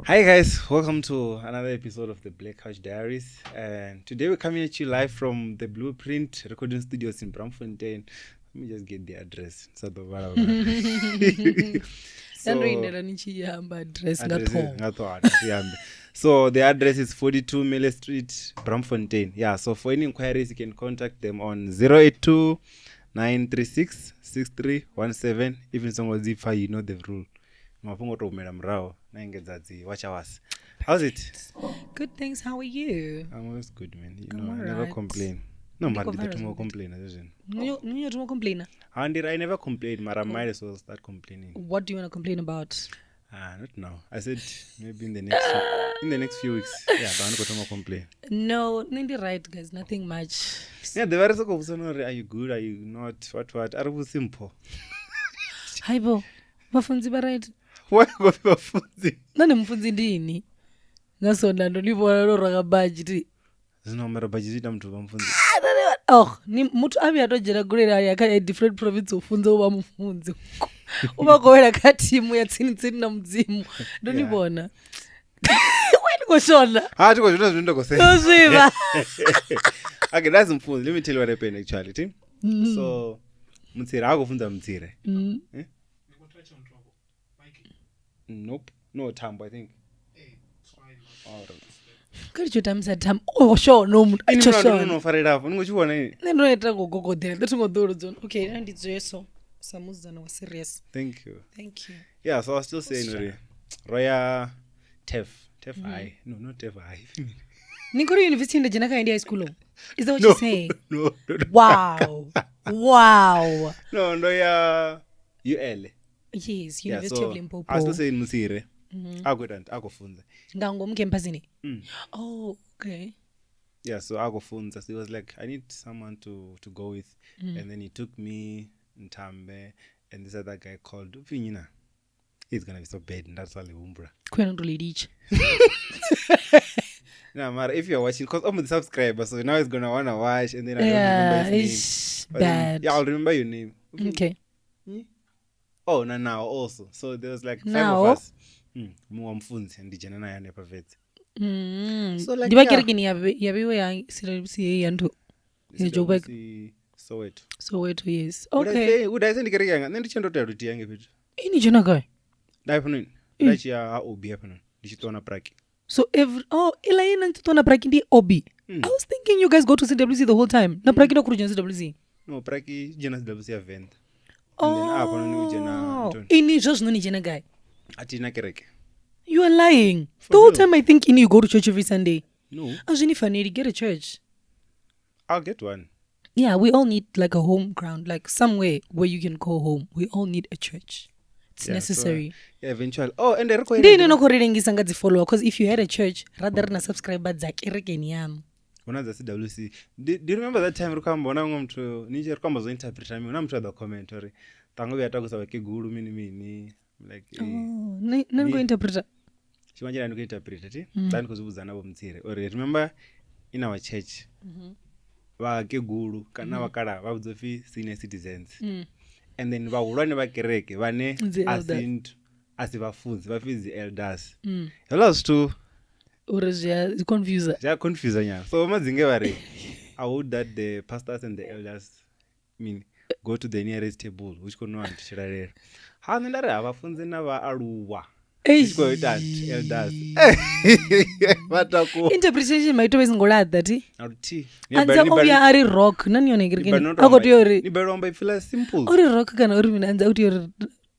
Hi guys, welcome to another episode of the Black Couch Diaries. And today we're coming at you live from the Blueprint Recording Studios in Bramfontein. Let me just get the address. So the address is 42 Miller Street, Bramfontein. Yeah, so for any inquiries you can contact them on 082 936 6317. Even someone Zifa, you know the rule. Watch us. How's it? Good, thanks. How are you? I'm always good, man. You know, I never complain. No, man, I don't complain. You don't complain. I never complain, but I might as well start complaining. What do you want to complain about? Not now. I said maybe in the next few weeks. Yeah, but I'm not going to complain. No, right, guys. Nothing much. Yeah, the virus of are you good? Are you not? What? Are you simple? Hi, Bo. Wafunzi right? What wafunzi? Nani mfunzi ndini? Ngasonda ndo libona lo rakabaji. Zino marabaji zita mtu wamfunzi. Ni mtu abi atojera gurera yakaya different province ufunza uba mfunzi. Uba goela ka team ya tsini na mzimu. Ndo libona. Wena koshona. Tiko zvino kose. Tozviva. Okay, that's mfunzi. Let me tell you what happened actually. So mutsire akufunza mutsire. Nope. No, Tambo, I think. Oh, sure, no. I just no, far it up. What you want? No, I don't go there. Let's go do it. Okay, and it's so. Samuzana was serious. Thank you. Yeah, so I was still saying, Roya Tef I. No, not Tef I. Nikori University in the Janaka India School. Is that what you're saying? No. Wow. No, Roya UL. Yes, University of Limpopo. I was still saying Musire. Agofunza. Ngangom campusini. Oh, okay. Yeah, so Agofunza. So he was like, I need someone to go with. And then he took me, Ntambe, and this other guy called Vinina. He's gonna be so bad, and that's all the umbra. No, Mara, if you're watching, because I'm the subscriber, so now he's gonna wanna watch, and then I don't remember his name. Bad. I'll remember your name. Okay. Oh, now also. So there was like 5 of us. Mwamfunzi and Dijanana and Epavets. So like yabiwe ya CWC and Soweto, yes. Okay. Would I send the carrier and then the channel to the young bit? Any Janaga. Diaphonin. That's ya obi happening. Dishitona Praki. So Elaine and Tona Praki obi. I was thinking you guys go to CWC the whole time. Na Praki no Kurujan CWC. No, Praki Jenas WC event. Ini just no Nijana guy. Atina Kereke. You are lying. The whole time I think you go to church every Sunday. No. Ajini Fanny, get a church. I'll get one. Yeah, we all need like a home ground, like somewhere where you can call home. We all need a church. It's necessary. So, eventually. Oh, and the follow because if you had a church, rather than subscribe but CWC. Do you remember that time Rukamba to Niger Combo's interpret? I mean, I'm sure the commentary. Tango we talk about Guru mini like no go interpreter. She wanted to interpret it. Then because was another mtsire. Or remember in our church. Wa ke guru kana wakala wa bzofi senior citizens. And then vahulwane vakereke vane asivafunzi vafizi elders. Hellos too. Confuse nya. So madzinge vari I would that the pastors and the elders go to the nearest table which could not shirare. Ha ndare avafunzi na vaaluwa. Which go that elders. Interpretation might always ngola that. Aruti. Anza ari rock nani onegirikeni. Agotiori. Ni beromba ifila simple. Ori rock kana ori mina anza uti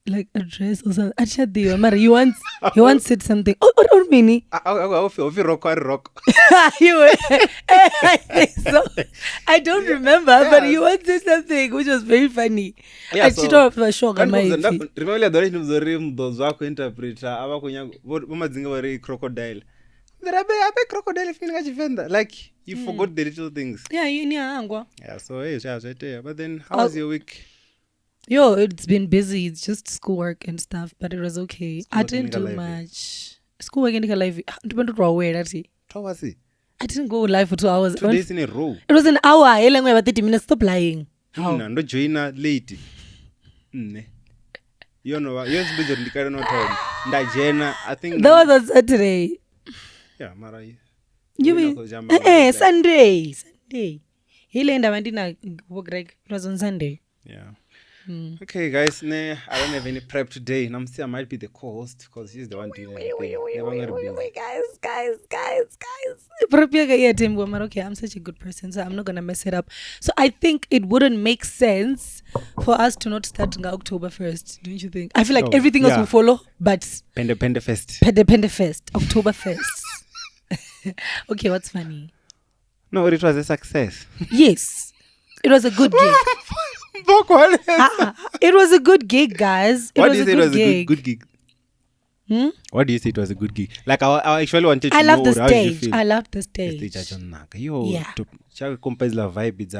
like address or something. Achadi Mara he once said something. Or mini. Ofi rock. So I don't remember, but he once said something which was very funny. Yeah, so shock my remember the original zorim those wako interpreter abakunya bomadzinga wari crocodile. There are crocodile feeling Venda. Like you forgot the little things. Yeah, you angwa. Yeah, so but then how was your week? Yo, it's been busy. It's just schoolwork and stuff, but it was okay. I didn't do much. Schoolwork and live. Depended on where that is. I didn't go live for 2 hours. 2 days in a row. It was an hour. I about 30 minutes. Stop lying. No, join late. You know, yes, but ndikare no time. Ndajena, I think That was on Saturday. yeah, mara. You mean Sunday. Ile enda mandina work like it was on Sunday. Yeah. Okay, guys, I don't have any prep today. And I'm still I might be the co-host because he's the one doing everything. Guys. Okay, I'm such a good person, so I'm not gonna mess it up. So I think it wouldn't make sense for us to not start on October 1st, don't you think? I feel like everything else will follow, but Phende Fest. Phende Fest, October 1st. Okay, what's funny? No, it was a success. Yes, it was a good gig. It was a good gig, guys. What do you say it was a good gig? What do you say it was a good gig? Like I actually wanted to know how you feel. I loved the stage. Yeah. To compare the vibe it's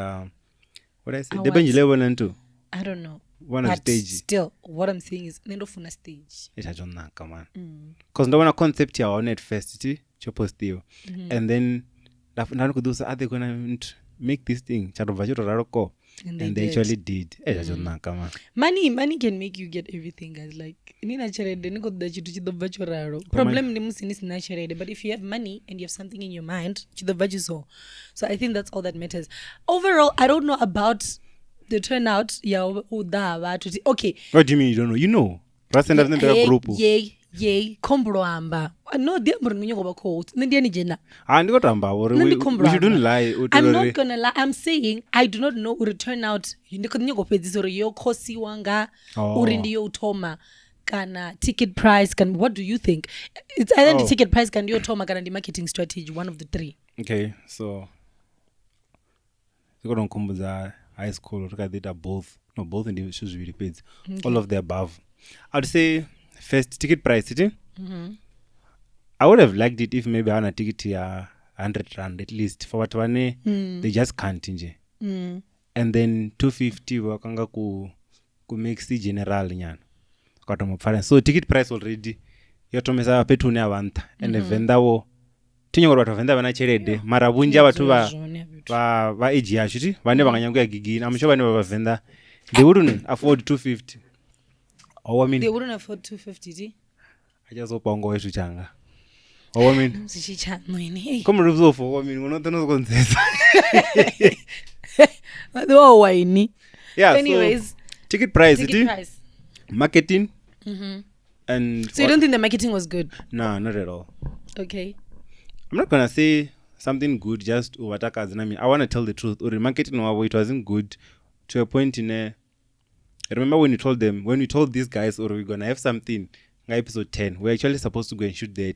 what I say? The I don't know. One of stage. Still, what I'm saying is nendo funa stage. It's a jonaka, man. Because no one concept here on it first, chopostivo. And then are they gonna make this thing? And they actually did. Money can make you get everything, guys. Like problem is natural, but if you have money and you have something in your mind, so I think that's all that matters. Overall, I don't know about the turnout. Okay. What do you mean you don't know? You know. Yay, kombramba. No, they are going to quote. We shouldn't lie. I'm not gonna lie. I'm saying I do not know what turn out. You kosi wanga urindiyo utoma kana ticket price can. What do you think? It's either the ticket price can do utoma kana the marketing strategy. One of the three. Okay, so you got high school. Both. No, both in the shoes really paid. All of the above. I'd say. First ticket price, I would have liked it if maybe I had a ticket here 100 rand at least for what one they just can't and then 250 wakanga ku mix the general nyan so ticket price already yotomesa petune avanta and Venda wo tinyongorwa to Venda vana cherede mara bunja watu va age yacho vane vanganyanguya gigini I'm sure vane Venda they wouldn't afford 250. I mean, they wouldn't afford 250. I just hope I'm going to Changa. I mean, come on, for we're not going to say. Yeah. Anyways, so, ticket price, marketing, and so you don't think the marketing was good? No, not at all. Okay. I'm not gonna say something good just overtakas. I mean, I want to tell the truth. Or the marketing, it wasn't good to a point in a. I remember when we told these guys, or we're gonna have something, episode 10, we're actually supposed to go and shoot there.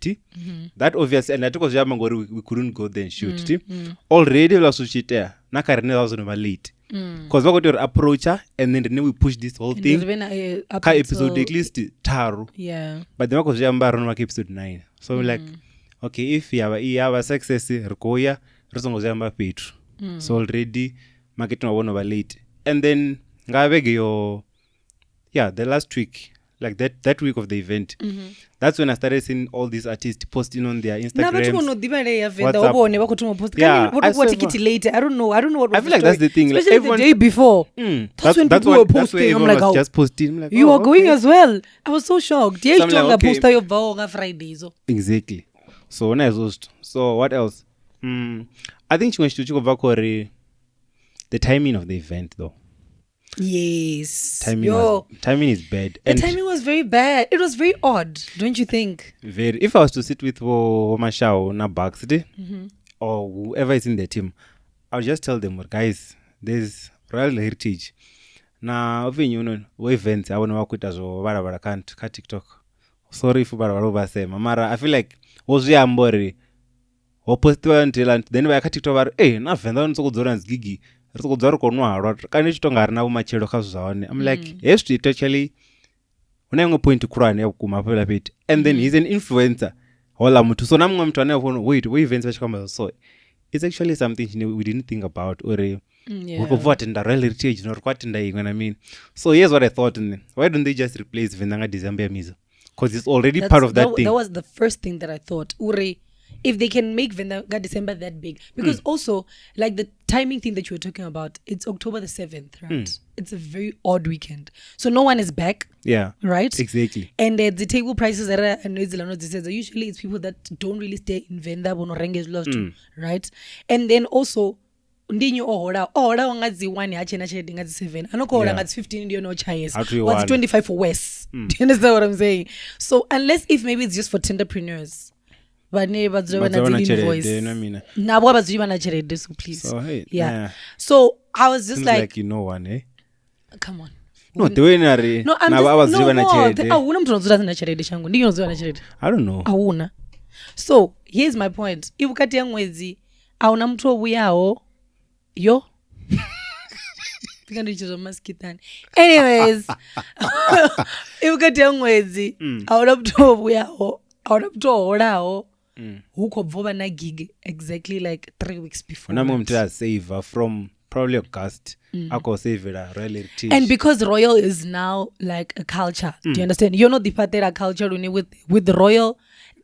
That obviously, and I took us we couldn't go there and shoot. Already, we was shoot there. Nakarene was over late. Because we got your approacher, and then we push this whole thing. Episode at least taro. Yeah. But then we was episode 9. So we're like, okay, if you have a success, Rekoya, so already marketing was over late, and then. The last week, like that week of the event, that's when I started seeing all these artists posting on their Instagram. Later. I don't know what I feel like that's the thing. Especially like the day before. That's when people were posting. I'm like, just posting. Like, you are going as well. I was so shocked. Yeah, so like, poster your Fridays. Exactly. So when I was so what else? I think she went to the timing of the event though. Yes. Timing is bad. The timing was very bad. It was very odd, don't you think? Very. If I was to sit with Mashao na Baxter or whoever is in the team, I'll just tell them, guys, there's royal heritage. Now, events I want to work with as well. Can't TikTok. Sorry for Barabara. Mara, I feel like was ambori. Opposite until and then I cut it over. Na Venda so good gigi. I'm like, yes, it actually when I'm point to cry and then he's an influencer. So now wait, events so it's actually something we didn't think about or we what in the real heritage nor what in the I mean. So here's what I thought, why don't they just replace Vendanga December Mizo? Because it's already part of that thing. That was the first thing that I thought. if they can make Venda December that big, because also like the timing thing that you were talking about, it's October the 7th, right? It's a very odd weekend, so no one is back. Yeah, right, exactly. And the table prices are usually it's people that don't really stay in Venda right? And then also ndinyi ohola wangadzi 1 hachena chede ngadzi 7 anokohola ngadzi 15 ndiyo no chayes what's 25 for West. Do you understand what I'm saying? So unless if maybe it's just for entrepreneurs vane vadzova na invoice nabo abazvi vana cherede, so please. So hey, yeah. So I was just like you know one, eh? Come on. No, the way nari nabo abazvi vana cherede. Auna mtu unodzura zina cherede changu ndinyo unodzura na cherede. I don't know. Auna. So here's my point. Ibukati ya mwezi auna mtu obuyawo yo tikandirichizva maskitani. Anyways, ibukati ya mwezi auna mtu obuyawo auna mtu oholawo hukobva uva na gig exactly like 3 weeks before. Unamwe mtu asave from probably August akosavera royalty. And because royal is now like a culture, do you understand? You're not the patera culture with the royal.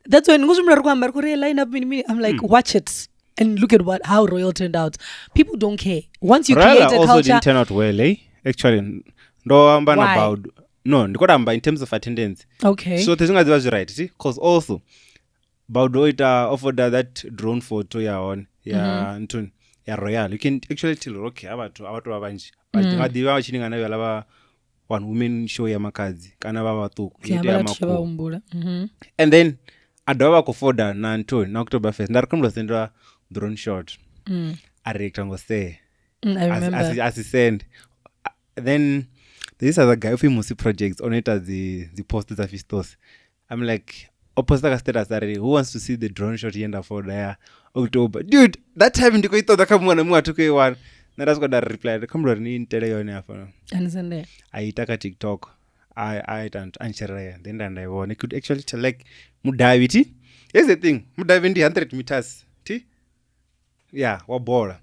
That's when line up I'm like, watch it and look at how royal turned out. People don't care. Once you royal create a also culture, didn't turn out well, eh? Actually, about no, in terms of attendance. Okay. So the thing was right, see, because also Baudoita offered that drone photo on Anton. Yeah, royal. You can actually tell okay about abanji. But ngadiwa wachini ngana yalaba one woman show ya Makhadzi kana baba tu ya makuru. And then adawa kofoda na Anton na Oktoberfest ndarikumlo sendwa drone shot. Arekta ngose. I remember. As he send. Then this other guy who musi projects on it as the posters of his stores. I'm like opposite status who wants to see the drone shot yenda for there October. Dude, that time ndiko itoda kamwana mu atuke one. Na that's got a reply. Kamro ni intele yone afa. Understand? Aitaka TikTok. I don't answer then and I won. I could actually tell like Mudau. Here's the thing. Mudau 100 meters. T? Yeah, wabora.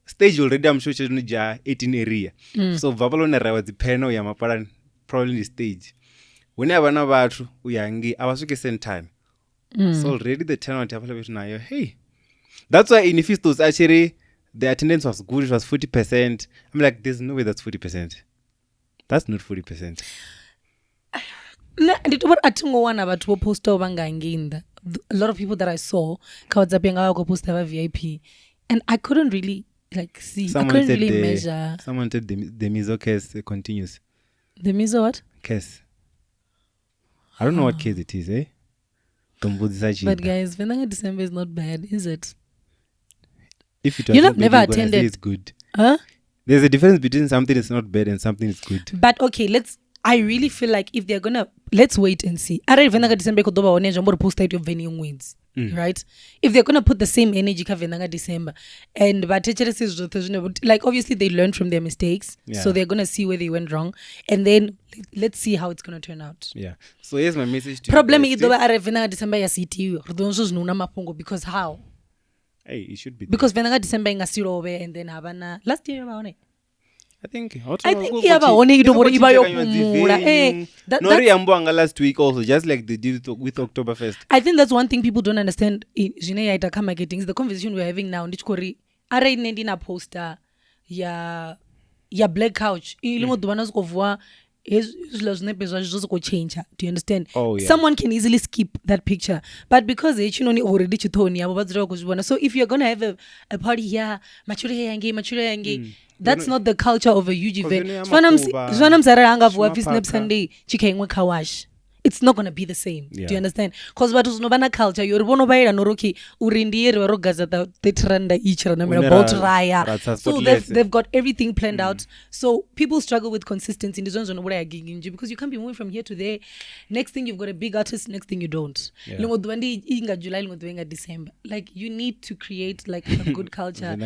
Stage already I'm sure she's 18 area. So Vabalona was the panel ya mapara probably the stage. Whenever na bathu uyangi awasuke same time. So already the turnout available now. Hey. That's why in Fistos actually the attendance was good. It was 40%. I'm like, there's no way that's 40%. That's not 40%. A lot of people that I saw poster VIP, and I couldn't really like see. I couldn't really measure. Someone said the miso case continues. The miso what? Case. I don't know what case it is, eh? But guys, Venda December is not bad, is it? If it was never attended, it's good. Huh? There's a difference between something that's not bad and something that's good. But okay, I really feel like if they're gonna, let's wait and see. Venda December kodoba one jambo post your venue wins, right? If they're gonna put the same energy ka Venda December, and but like obviously they learned from their mistakes, so they're gonna see where they went wrong, and then let's see how it's gonna turn out. Yeah. So here's my message to problem is Venda December ya city because how? Hey, it should be because Venda December ingasiro over and then havana last year baone. I think last week also, just like they did with Oktoberfest. I think that's one thing people don't understand in marketing. The conversation we're having now. Ndichkori poster ya Black Couch. Do you understand? Oh, yeah. Someone can easily skip that picture, but because already so if you're gonna have a party here, that's not the culture of a huge event. It's not going to be the same. Do you understand? Because what is no culture, you're one of Noroki, Urindier, Rogazata, Tetranda, each about Raya. So they've got everything planned out. So people struggle with consistency in the zones on what I gigging you because you can't be moving from here to there. Next thing you've got a big artist, next thing you don't. July, December. Like you need to create like a good culture.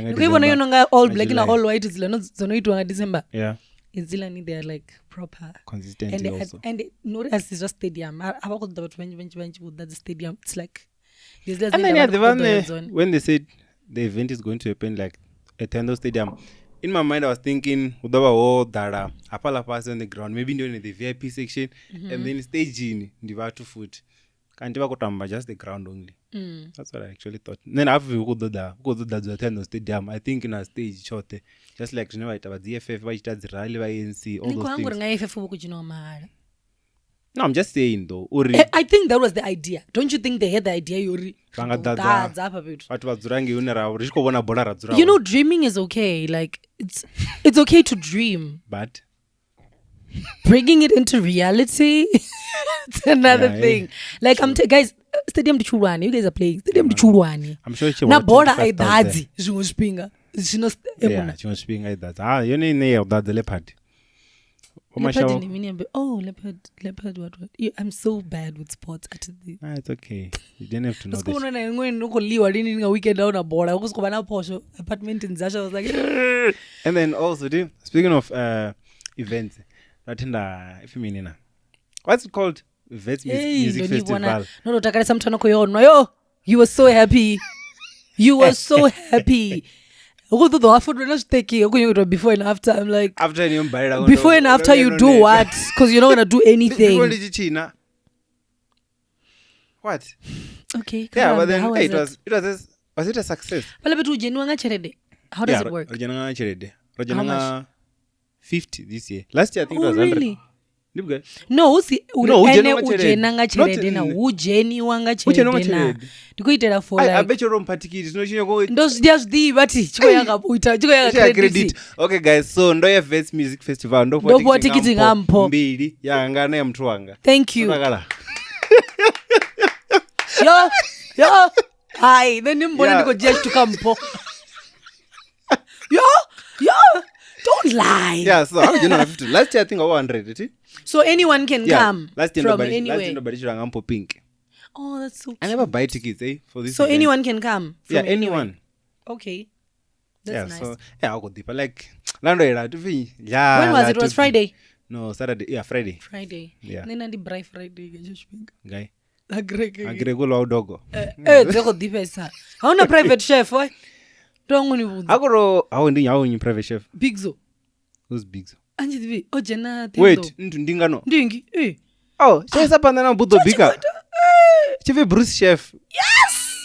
All black and all white is December. Yeah. In Zealand, they're like proper consistency also. And Noras is just stadium. That's the stadium. It's like and then the one when they said the event is going to happen like at Tendo Stadium, in my mind I was thinking Dara Apala pass on the ground, maybe doing the VIP section and then staging the Vatu foot. kanti vakutamba just the ground only. That's what I actually thought. Then after we go to the stadium, I think in a stage short, just like you know, it was DFF, it rally, ANC, all those things. No, I'm just saying though. I think that was the idea. Don't you think they had the idea? You know, dreaming is okay. Like it's okay to dream, but bringing it into reality, it's another thing. Like guys, Stadium Churwani, you guys are playing Stadium Churwani. I'm sure she na border I dadzi. She was speaking. She was speaking like that. You know that the leopard. Leopard, what? I'm so bad with sports. It's okay. You didn't have to know this. I weekend down a board. I was going to Porsche apartment in Zasha. I was like, and then also, speaking of events, what's it called? Vets Music Festival. No, you were so happy. You were so happy. Before and after, I'm like, before and after you do what? Because you're not gonna do anything. What? Okay. Yeah, but then was it a success? How does it work? How much? 50 this year. Last year I think it was 100. Really? No, ujenanga cherede na ujeni wanga cherede na ndikuitera for like I bet your own tickets ndo just the bati chiko yanga credit. Okay guys, so ndo ya Vets Music Festival ndo for ticketing ampo mbili yanga na ya mtu wanga. Thank you. Yo hi then mbona ndiko just to come po yo don't lie. Yeah, so how you know 50? Last year I think I was 100. So anyone can come last year from nobody, anywhere. Last year nobody should have pink. Oh, that's so cute. I never buy tickets for this. So event. anyone can come from anywhere. Anyone. Okay. That's nice. So I'll go deeper. Like Lando era to be. Yeah. When was it? It was Friday. No, Saturday. Yeah, Friday. Yeah. Nena di bright Friday guy. Agrego lo dogo. Zeko deeper sa. Hauna private chef, why? Don't you? Agoro how ndi private chef. Bigzo. Who's Bigzo? Anjidi Ojena Tendo. Wait, ndingano. Ndingi. Oh, chef apanda na budo bika. Chef Bruce chef. Yes.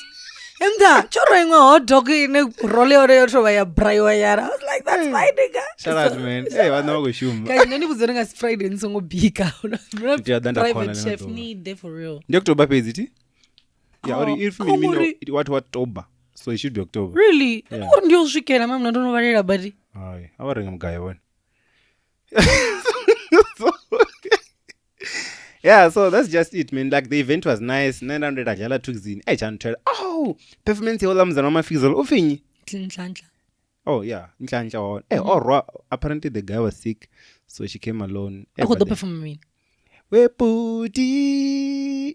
Emda, choro ngo hot dog ne role ore to ya brayo yara. I was like, that's fine, nigga. Shout out, man. Hey, what no go shum. Guys, nani buzonga Friday nsongo bika. Private chef need there for real. The October is it? Yeah, or if you mean what October. So it should be October. Really? Yeah. Or ndio shikena mama don't know worry about it. Ai, awarenga mgaya one. Yeah, so that's just it, man. Like the event was nice. 900 ajala took zin. I can't tell. Oh, performance yola mzana mafizzle. Ufinyi. Oh yeah, nhlanja one. Apparently the guy was sick, so she came alone. I got the performance. We puti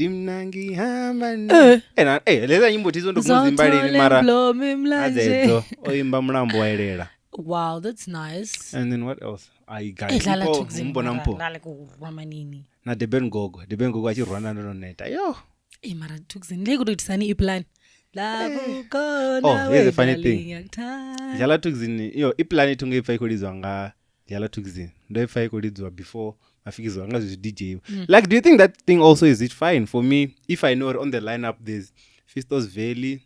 mnangi hamani. Leza nyimbo tizo ndo kuzimbali ni mara. Azezo. Oimba mlambo waelera. Wow, that's nice. And then what else? I got mbo. Na Deben Gogo achi Rwanda no neta. Yo. Mara tukzin. Lego to tsani iplan. Oh, here's a funny thing. Jala tukzin. Yo, iplan itunge ifai kodizwa nga. Jala tukzin. Ndo ifai kodizwa before afikizwa nga zo DJ. Like, do you think that thing also is it fine for me if I know on the lineup there's Fistos Valley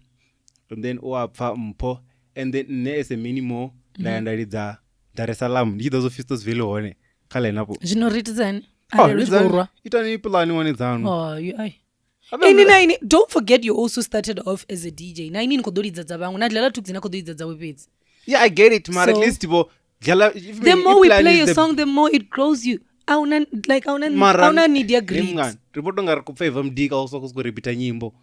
and then Oapfa Mpo and then ne a minimo ndaridza Dar es Salaam ndizo Fistos Valley one kala inapo zvinoritidzani itani plan one dzanu. Oh, you ai don't forget you also started off as a DJ. Naini nikodoridza dzavangu nadlala tukzina kodoridza dzawe pedzi. Yeah, I get it, man. So, at least the more we play a song the more it grows you. Auna need your greed. Ripotonga kupfeva mdika also kurepeat nyimbo.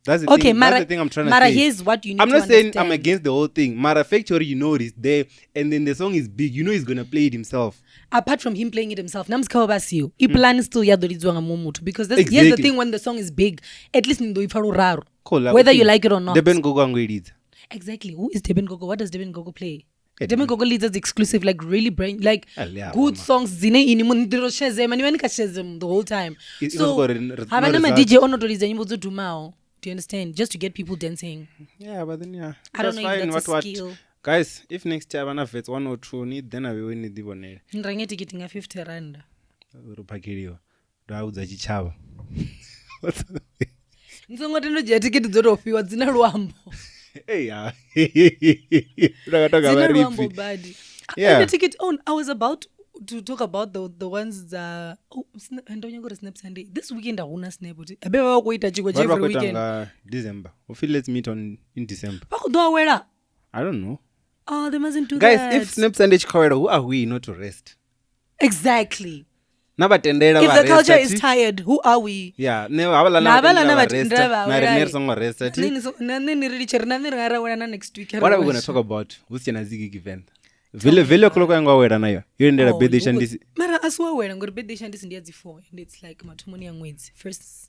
That's the okay, thing. That's the thing I'm trying to say. Mara, here's what you need to understand. I'm not saying I'm against the whole thing. Mara Factory, you know it's there, and then the song is big. You know he's gonna play it himself. Apart from him playing it himself, namskawabasiyo. Iplan still yadoridzwanga mumutu because here's the thing: when the song is big, at least ndo ifaru raro. Whether you like it or not. Deben Gogo angwedidza. Exactly. Who is Deben Gogo? What does Deben Gogo play? Deben Gogo leads us exclusive, like really good songs. Zine inimundiro shezem, and you shezem the whole time. So, habanama DJ onodoriza nyimbo zodumao. Do you understand? Just to get people dancing. Yeah, but then yeah. I don't know if that's a skill. Guys, if next year Vena Vets 1 or 2 need, then I will need the one. Nrange ticketing a 50 rand. Rupakiriyo. Dauza chichava. What's on the way? Ndizongotendojera tiketi dzotofiwa dzina luambo. Hey, yeah. Dzina luambo badi. Yeah. And the ticket on. I was about to talk about the ones that and don't you go to Snap Sunday. This weekend I won't snap it. I better go eat a chico every weekend. December. We feel let's meet in December. I don't know. Oh, they mustn't do Guys, that. Guys, if Snap Sunday chikawera, who are we not to rest? Exactly. If the culture is tired, who are we? Yeah, next week. What are we going to talk about? Who's your Nazigi event? Vile o'clock yangu awera nayo. You in there birthday shandisi. Mara aswa awera ngori birthday shandisi ndiyazi 4 and it's like matumoni ya mwezi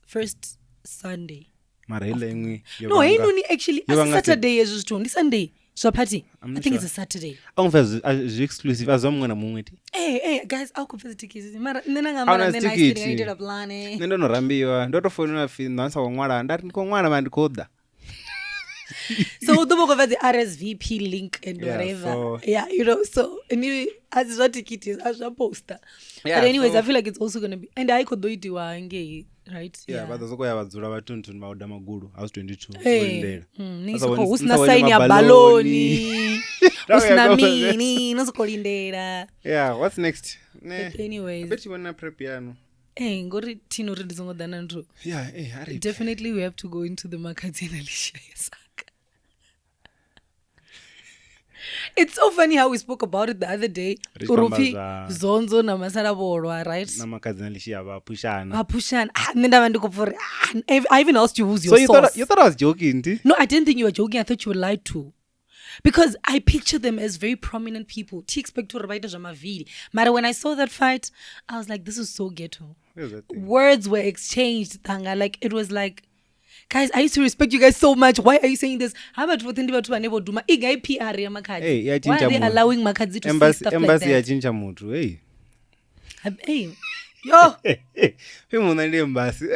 first Sunday. Mara ile yengi. No, ain't actually Saturday is to Sunday. So party. I think it's a Saturday. As exclusive as mwana mumweti. Hey guys, I'll confess the tickets. Mara nena ngamba then I still a plan. Nendo no rambiwa. Ndoto phone na fin nansa ngwala ndati ko ngwana mandikoda. So the book of the RSVP link and whatever. So, yeah, you know, so anyway, as what ticket is as a poster. Yeah, but anyways, so, I feel like it's also gonna be and I could do it right? Yeah, but there's okay abazura batuntu mauda maguru. I was 22. Hey. Usna sign ya baloni. Usna mini, nosokolindera. Yeah, what's next? Anyways. I bet you wanna prep piano. Hey, ngori tino ready zongo danandro. Yeah, hey, hurry. Definitely we have to go into the Makhadzi and Alicia. It's so funny how we spoke about it the other day. Urufi zonzo na masara borwa, right? Na Makhadzi and Alicia pushana. I even asked you who's your source. You thought I was joking, did? No, I didn't think you were joking. I thought you were lied to. Because I picture them as very prominent people. But when I saw that fight, I was like, this is so ghetto. Words were exchanged, Tanga. Like, it was like, guys, I used to respect you guys so much. Why are you saying this? How much for Phende to enable do my PR ya Makhadzi? Hey, why are they allowing Makhadzi to say stuff like that? Embassy ya chincha mutu, hey. Hey, yo. Hey, munandi embassy.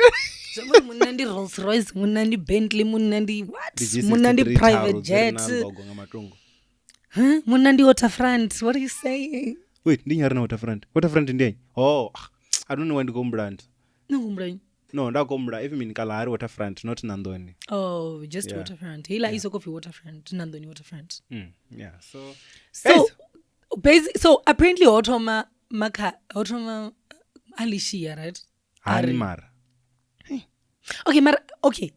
Munandi Rolls Royce, munandi Bentley, munandi what? Munandi private jet. Huh? Munandi waterfront. What are you saying? Wait, didn't you know waterfront? Waterfront in Oh, I don't know when to go brand. No, brand. No, that gombra. If you mean Kalahari waterfront, not Nandoni. Oh, just waterfront. Hila is coffee waterfront, Nandoni waterfront. Yeah. So apparently, Otoma Alicia, right? Animar. Okay.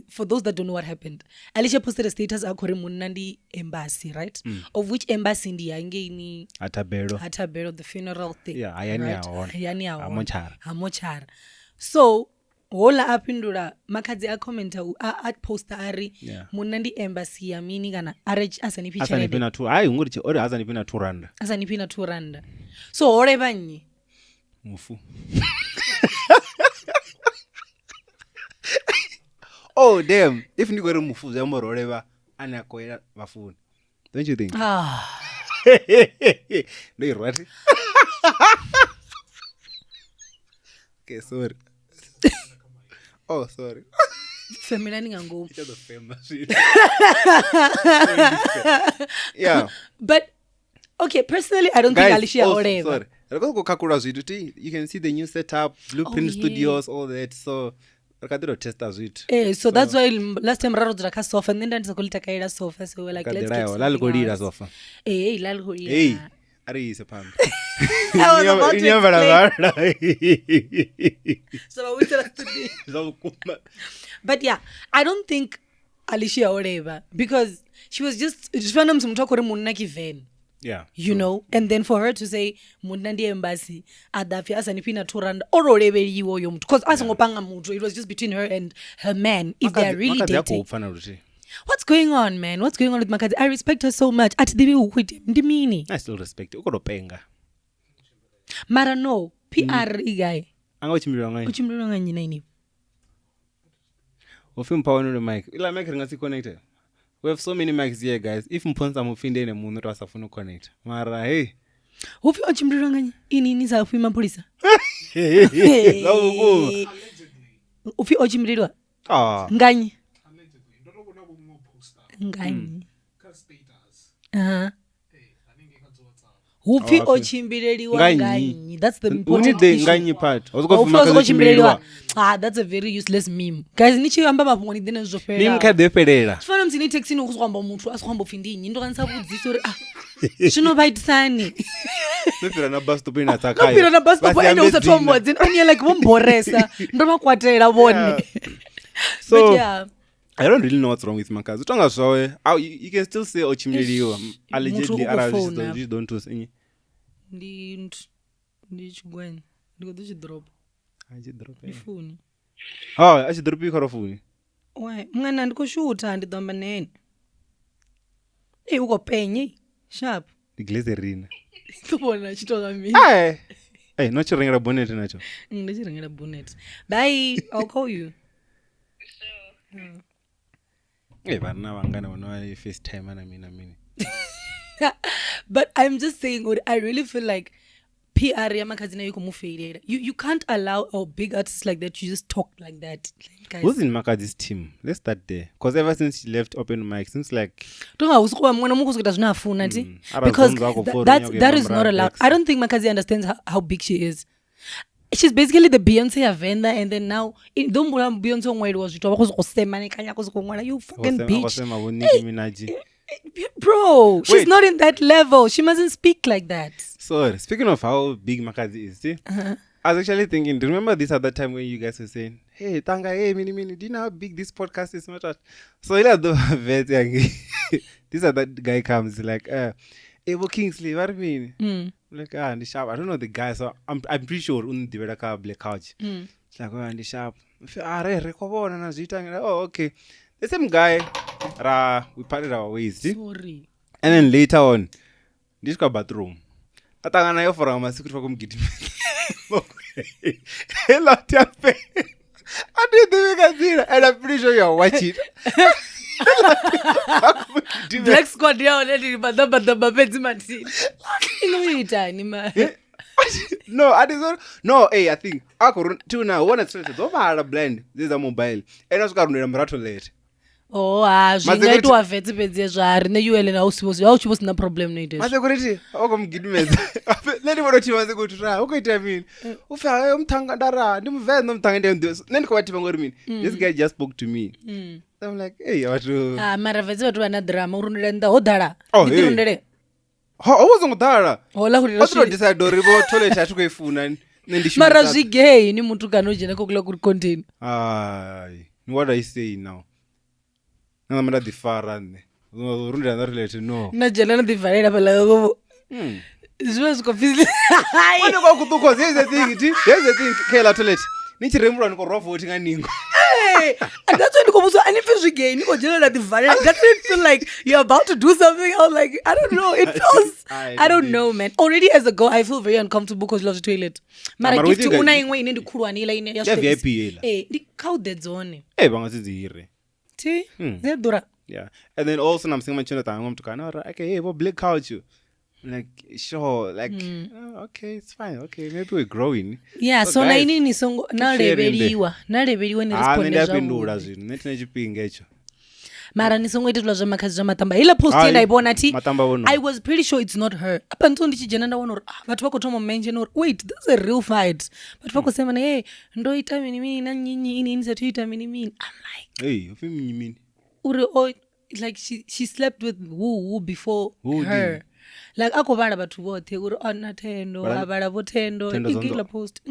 For those that don't know what happened, Alicia posted a status akore Munandi embassy, right? Of which embassy in the Angeni Atabero, the funeral thing. Yeah, Ayani Amochar. So hola apindura Makhadzi a commenter at poster ari Munandi embassy ya mini kana arrange asani picture. Asanipina 2. Ayi ngurichi ore asanipina 2 rand. Asanipina 2 rand. So ore banyi mufu. Oh damn! If you go to mufu zamoro whatever, anakoera bafuni. Don't you think? No, you're right. Okay, sorry. Oh, sorry. Yeah. But okay, personally, I don't think Alicia or whatever. Sorry. You can see the new setup, Blueprint Studios, all that. So. So that's why last time Raro draka sofa and then that's a colita kaida sofa. So we're like, let's get something else. Sofa. Hey, Are you a pump? I was about to explain. So we said today. But yeah, I don't think Alicia or whatever because she was just random some talk munaki Venda. Yeah. You know, and then for her to say Munandi embassy adafi asanipina 2 rand or whatever you owe because it was just between her and her man if they are really dating. What's going on, man? What's going on with Makhadzi? I respect her so much. I still respect you. Mara no PR guy. Uchimilanga nini? Mic. Ila mic ngasi connected. We have so many mics here, guys. If mponza mufinde ne munhu asafuna connect. Mara hey. Ufi ochimriranganya inini za ufi mapolisa. Allegedly. Ufi ochimrirwa. Nganyi. Allegedly. Ndotobona kummo poster. Nganyi. Ka status. Hey, aninge kazo WhatsApp. hupfi o chimbileliwa nganyi. That's the important issue. Nganyi part. O chimbileliwa. That's a very useless meme. Guys, nichiamba mafhungo ni dine zvofela. Meme kha depelela. Chifana mzini taxi no kuzwamba muthu asikwamba ufindinyi ndo kanisa kudzisa uri zvinobaitisani. Nopira na bus stop ina tsakaya. Nopira na bus stop ina usatwa mwadzini onye like vomboresa ndo makwatela vone. So but yeah, I don't really know what's wrong with Makhadzi. Utonga zvawe, you can still say ochimililiwa. Allegedly you don't do any. Ndi chigwenya. Ndiko chidrop. Achidrop. Ifuni. Achidrop ikorofuni. Why? Mwana ndikushuta ndidomba nene. Uko penye. Sharp. Glycerine. Tubona chitoka mimi. Hey, no chirengera bonnet nacho. Ndechirengera bonnet. Bye, I'll call you. Vana vangana vanoa FaceTime ana mini. But I'm just saying, I really feel like PR ya Makhadzi na yuko mufailira. You can't allow a big artist like that to just talk like that. Like, guys. Who's in Makhadzi's team? Let's start there. Because ever since she left open mic, seems like tonga usikuwa mwana muku zikuta zvinafuna ti. Because that is not allowed. I don't think Makhadzi understands how big she is. She's basically the Beyonce of Venda, and then now don't Beyonce onwere wazvitwa vakuzosema nekanya kuzongwana you fucking bitch. Bro, she's not in that level. She mustn't speak like that. So, speaking of how big Makhadzi is, see? I was actually thinking, do you remember this other time when you guys were saying, hey, Tanga, hey, mini, do you know how big this podcast is? So, this other guy comes like, hey, Kingsley, what do you mean? Like, and sharp. I don't know the guy, so I'm pretty sure on the Black Couch. It's like, and sharp. Oh, okay. The same guy, we parted our ways. See? Sorry. And then later on, this got bathroom. Atanga nayo for my secret for kumgidi. Hello, Tiape. I didn't think and I'm pretty sure you're watching. Black squad ya already badaba bapezi matini. Inoita ni ma. No, I didn't. No, hey, I think I could too now. One straight to over blend. This is a mobile. And I was going to marathon late. Oh, zvingaitwa vhetse pedzi zvari neUL na usipose na problem noite. Masekuriti, okomgidimeza. Neni vonochivanze kuti ra, ukoita mini. Ufa umthanga ndara, ndimuvenda umthanga ndende. Neni kwati vangori mini. This guy just spoke to me. So I'm like, hey, what to mara vhetse vatu vana drama urundira nda hodara. Nditirundere. Awuzongudara. Hola kuti rashidi. Decide rivo toilet yatukoifuna. Mara zvigay ni muntu kanojena kokula kuri contain. What are you saying now? I'm not the far run. No. Na jela na divarela pala go. Zwe confused. Wani kwa kutuko here's the thing. Kela toilet. Nichi remura niko rough voting aningo. Hey, and that's when niko and if it's again niko jela na divarela. That didn't feel like you're about to do something. I was like, I don't know. It feels I don't know, man. Already as a girl, I feel very uncomfortable because I love the toilet. Mara gift una ingwe ine ndikhulwa nila ine ya VIP ela. Ndi khawude zone. Bangazizihire. Yeah. And then also I'm saying my channel time to kind okay, hey, what Black Couch you? Like sure, like okay, it's fine. Okay, maybe we're growing. Yeah, so na ini ni songo na leveliwa ni respond zvawo. Ndapindura zvinhu neti nechipinga icho. Mara ni songo ititwa zva Makhadzi zva matamba. Ila post yenda ibona ti. I was pretty sure it's not her. Apa ntso ndichijena ndaona vatu vakotoma mention or wait, this is a real fight. Vatu vakosema hey, ndoita mini na nyinyi ini nisatuita mini. I'm like, hey, ufi mini. Like she slept with who before who her. Did? Like ako vana vatu vote uri ona tendo avala votendo ingila post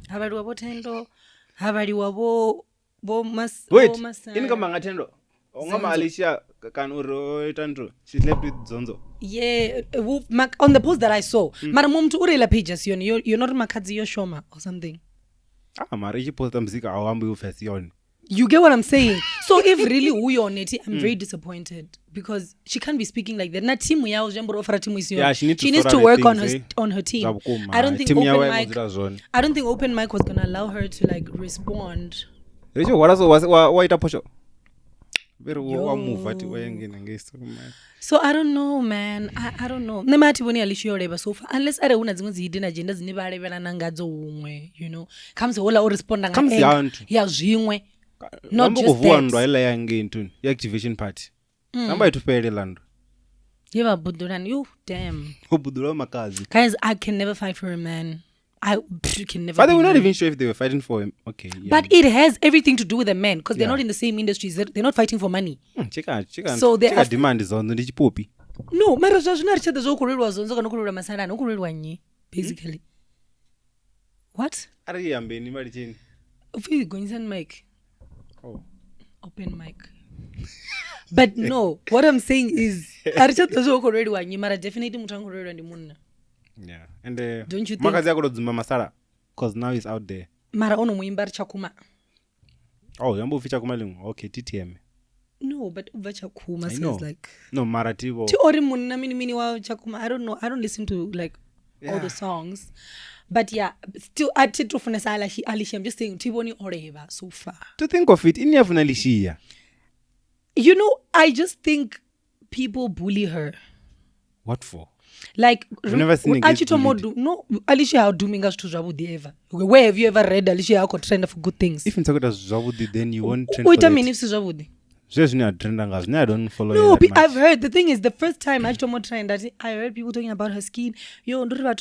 havaliwa votendo havaliwa vo mas wait ingama ngatendo ongama Alicia kan uri tando she slept with Zonzo. Yeah, on the post that I saw mara mumtu uri la pages you're not Makhadzi you're Shoma or something. Mara ichi post muzika awambi ufesi yoni. You get what I'm saying? So if really who you're on it, I'm very disappointed because she can't be speaking like that. Na timu yao jambo offer timu isiyo. Yeah, she needs to work on her team. I don't think open mic was gonna allow her to like respond. Richo what posho. So I don't know, man. I don't know. Nemati boni Alicia oreba so far unless are una dzimwe hidden agenda dzine balevela nangadzo umwe, you know. Comes hola o responda nga. Ya zwimwe. Not just that. Ila yange into activation party. Namba itupele lando. Yeah, Buduran, you damn. Obudula Makhadzi. Guys, I can never fight for a man. I can never. But they be were not married. even sure if they were fighting for him. Okay. Yeah. But it has everything to do with the men because they're Yeah. not in the same industries. They're not fighting for money. Check out. So they are- demand is on the poppy. No, mara zvazvino richada zvokurerwa zonzo kana kurerwa masarani okurerwa nyi basically. What? Are you ambeni mari chini? Ufiki gonyisa mic. Oh. Open mic. But no, what I'm saying is arichada zvokurerwa nyi mara definitely mutu angorerwa ndi munna. Yeah. And Don't you think? Makhadzi akodzimba masara because now he's out there. Mara onomuimba richakuma. Oh, yambo ficha kumalingo. Okay, TTM. No, but ubva chakuma I says know. like No, Marativo. ti ori munna mini wa chakuma. I don't know. I don't listen to like all the songs. But yeah, still I did to finesse Alicia. I'm just saying Tiboni Oreva so far. To think of it, in Alicia. You know, I just think people bully her. What for? Like I've never seen a get bullied. no Alicia how doing us to Zabudi ever. Where have you ever read Alicia how could trend for good things? If in Sakota Zabudi, then you won't trend Wait for a minute, that. if Zabudi. Just near Trendangas. No, I don't follow No, her that much. I've heard. The thing is, the first time I trend that I heard people talking about her skin. Yo, when I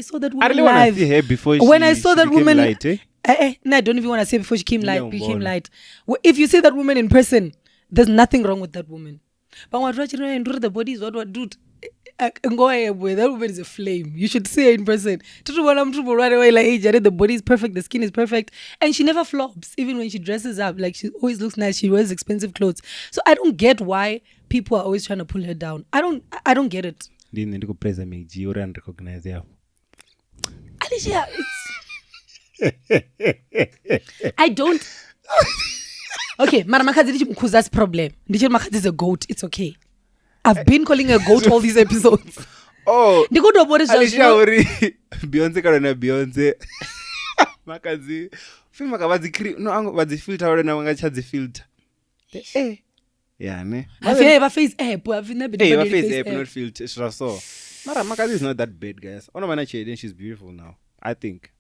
saw that woman I really want live, to see her before when I she saw that became woman, light, eh? no, I don't even want to say before she came light. Yeah, Became born. light. If you see that woman in person, there's nothing wrong with that woman. But what the body is what dude. Go ahead, boy. That woman is a flame. You should see her in person. Right away, like, hey, the body is perfect, the skin is perfect, and she never flops. Even when she dresses up, like she always looks nice. She wears expensive clothes. So I don't get why people are always trying to pull her down. I don't get it. Didn't need to praise me. You and recognize her. Alicia, I don't. Okay, Mara Makhadzi, that's problem. Makhadzi is a goat. It's okay. I've been calling her a goat all these episodes. Oh, The goat of what is Alicia ori Beyonce karena Beyonce. Makhadzi. Film makavadzi cream. No, ango vadzi filter ori na wanga chadzi filter. Yeah, ne. Have you ever faced app? Have you never Hey, been my face app not filter. So, Mara Makhadzi is not that bad, guys. Ono mana chede, she's beautiful now. I think.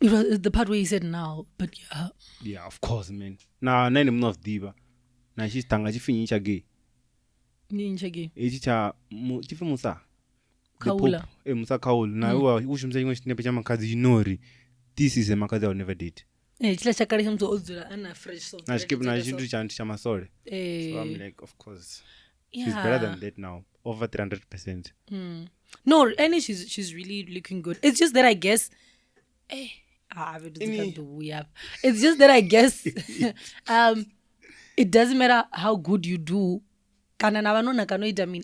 It was the part where you said now, but yeah. Yeah, of course, man. Now, nine enough diva. Now she's tanga chifinyicha gay. Ninjagi. Echicha chifu musa. Kaula. Musa Kaula. Na uwa ushumza ingo chinepe cha Makhadzi inori. This is a Makhadzi I will never date. Chila chakari mtu ozula ana fresh so. Na shikepu na chintu cha masore. So I'm like, of course. Yeah. She's better than that now. Over 300%. No, and she's really looking good. It's just that I guess it's just that I guess it doesn't matter how good you do. I mean,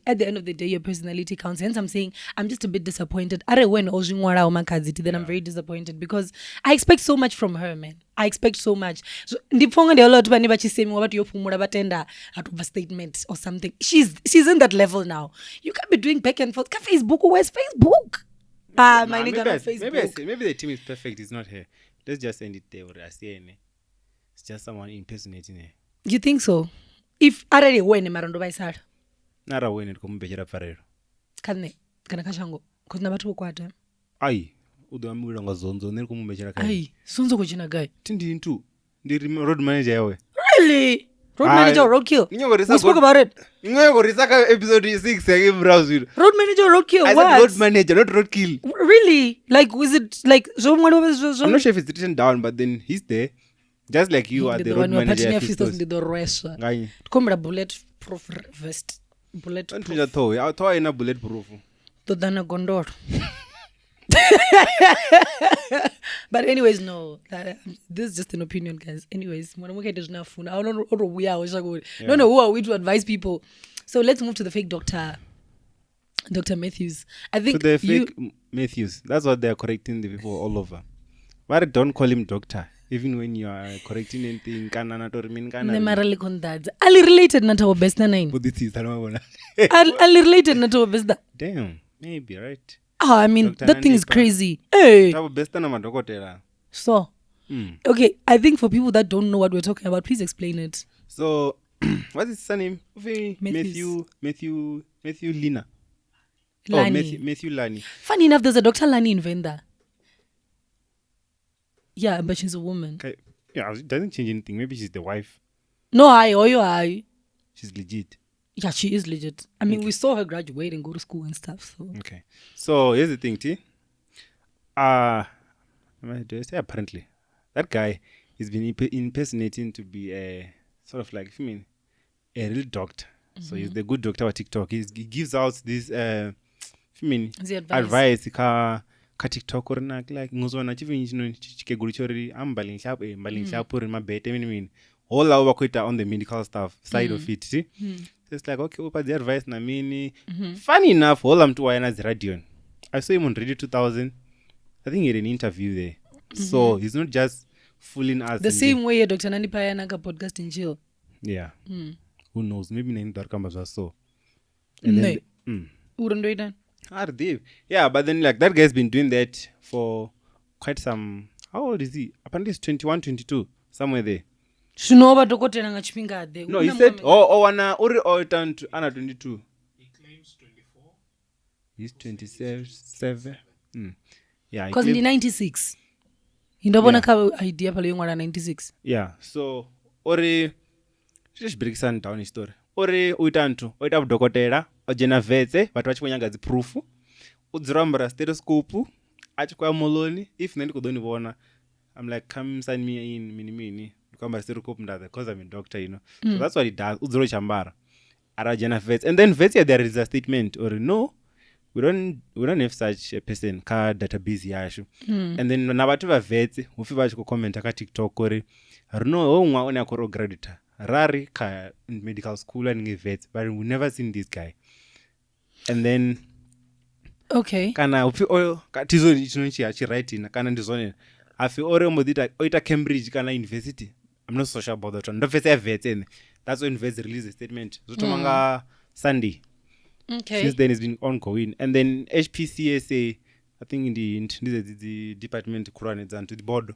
at the end of the day, your personality counts. Hence, I'm saying I'm just a bit disappointed. Then I'm very disappointed because I expect so much from her, man. I expect so much. So, statement or something. She's in that level now. You can't be doing back and forth. Facebook, where's Facebook? My nigga, not Facebook. Maybe the team is perfect. It's not her. Let's just end it there. It's just someone impersonating her. You think so? If already when marando baisara. Nara when it come bejera farero. Kana kashango. Because na batu kwata. Ai, udo amwira ngazonzo neri kumubejera kai. Ai, sunzo kuchina guy. Tindi into. Ndi road manager yawe. Really? Road manager roadkill. We spoke about it. Episode 6 I browse with. Road manager roadkill. I said road manager, not roadkill. Really? Like, was it like someone was? I'm not sure if it's written down, but then he's there. Just like you are the road manager. Bulletproof vest. Bulletproof. Toa ina bulletproof. Todana gondor. But anyways, no. This is just an opinion, guys. Anyways, I don't know who are we to advise people. So let's move to the fake Dr. Matthews. I think to the fake Matthews. That's what they are correcting the people all over. Why don't call him doctor? Even when you are correcting anything, Ali related na to best na nine. But this is Ali related na to best. Damn, maybe right. I mean Dr. that thing is crazy. Hey. So, okay, I think for people that don't know what we're talking about, please explain it. So, what's his surname? Matthew Lina. Lani. Oh, Matthew Lani. Funny enough, there's a Dr. Lani in Venda. Yeah, but she's a woman. Okay. Yeah, it doesn't change anything. Maybe she's the wife. No, I. She's legit. Yeah, she is legit. I mean, we saw her graduate and go to school and stuff. So. Okay. So here's the thing, T. Do I say apparently? That guy has been impersonating to be a sort of like, a real doctor. So he's the good doctor on TikTok. He gives out this, advice. Ka TikTok or like ngozwana chivini chikegulu chori ambaling sharp or mabete all our quita on the medical stuff side of it. See? So it's like, okay, opa the advice na mini. Funny enough, all I'm to Wayana's radio. I saw him on Radio 2000. I think he had an interview there. So he's not just fooling us. The same way Dr. Nani Payanaka podcast in jail. Yeah. Who knows? Maybe Nani Darkamba was so. No. Wouldn't do it then. Yeah, but then like that guy's been doing that for quite some. How old is he? Apparently he's 21, 22, somewhere there. No, he said, or turned to Anna 22. He claims 24. He's 27. Yeah, because in 96. Indabona ka idea pale yongwana 96. Yeah, so ori just break sun down story. Ori uitantu, oita dokotela, ojena vetse, vatu vachiponyanga zi proof. Udzirambara stethoscope, achikwa moloni, if nani kudoni vona. I'm like, come sign me in mini. Because I'm a doctor, So that's what he does. Udziro chambara. Arajena vets. And then vets there is a statement or no, we don't have such a person ka database yashu. And then nabatu vets, ufiba chiko comment ka TikTok or no onwa one akoro graduate. Rari ka medical school and vets, but we never seen this guy. And then okay. Kana ufi oil tizo chinonchi achiraiti kana ndizone. Afi ore modita oita Cambridge kana university. I'm not so sure about that one. That's when Vets released a statement. Zotomanga Sunday. Okay. Since then it's been ongoing. And then HPCSA, I think in the department Quran and to the board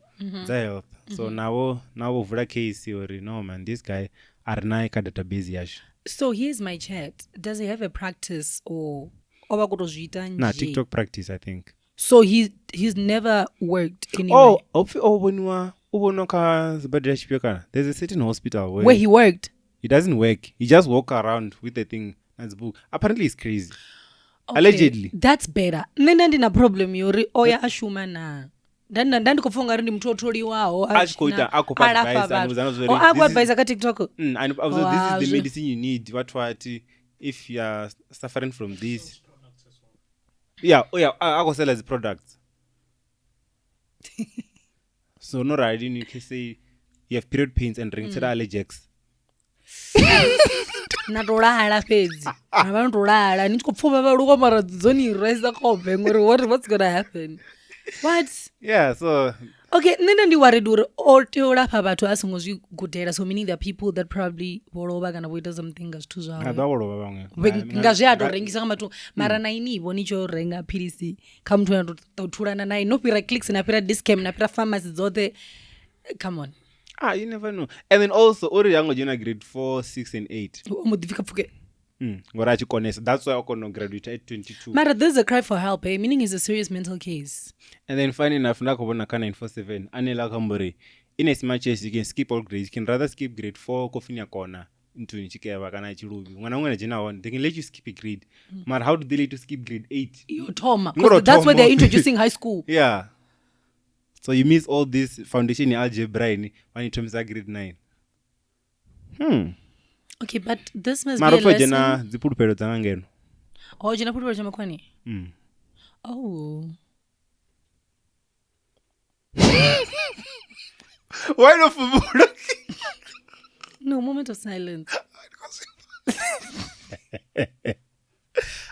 health. So now over a case or no man, this guy Arnaika database yash. So here's my chat. Does he have a practice or TikTok practice, I think. So he's never worked anywhere. There's a certain hospital where he worked. He doesn't work. He just walk around with the thing as book. Apparently he's crazy. Okay. Allegedly. That's better. Nenda ndina problem yori oya ashuma na. Ndandi kufunga ndi mtu otori wao. Ashkoita akupa advice and was advice ka TikTok. And also this is the medicine you need. What if you are suffering from this. Yeah, I go sell as products. So no riding, you can say you have period pains and ring allergics. Naturala page. I want to ride. I need to perform a rumor zoni raise the cop and what's gonna happen. What? Yeah, so okay, nenda ndi worried or teora papa to us was you good data. So meaning there are people that probably were over gonna wait something as to zao. Ngaje atorengisa kama tu mara na ini bonicho renga PDC come to turana na no pira clicks na pira discam na pira pharmacy zote. Come on. You never know. And then also ori yango jina grade 4, 6 and 8. Modifika fuke. That's why I couldn't graduate at 22. Mara, there's a cry for help, meaning it's a serious mental case. And then funny enough, nakobona kana 947 anela kambore. In as much as you can skip all grades, you can rather skip grade 4 kofinya kona into nichikeva kana chirubi. When jina one, they can let you skip a grade. Mara, how do they let you skip grade 8? Toma. That's why they're introducing high school. Yeah. So you miss all this foundation in algebra when you terms of grade 9. Okay, but this must be a lesson. Jena zipuru tangangeno. Oh, jena puru pera makwani. Oh. Why not for No, moment of silence.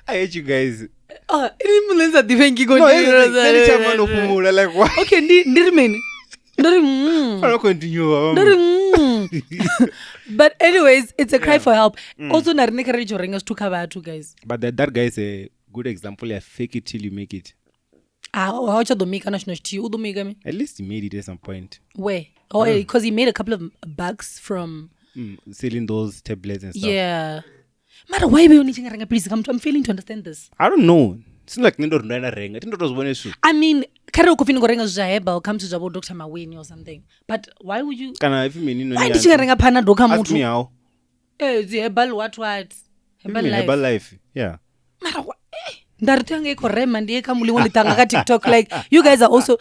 I hate you guys. Inimulenza divengi go. No, like what? Okay, ndirmen. I'll continue. But anyways, it's a cry for help. Also, narineka rejo rengas to cover two guys. But that guy is a good example. You fake it till you make it. How do make a national tea? At least he made it at some point. Where? Oh, because he made a couple of bucks from selling those tablets and stuff. Yeah. Matter why we only think please I'm failing to understand this. I don't know. It's like Nindo Rena Ring. I think that was one issue. I mean, Karo Kofino Gorenga Jaheba will come to Jabo Dr. Maweni or something. But why would you? Can I if you mean why did you ring a pana doka mutu? Ask me how. The bal what? Herbalife. Yeah. Ndaritenga iko rema ndiye kama uliwo litanga ka TikTok like you guys also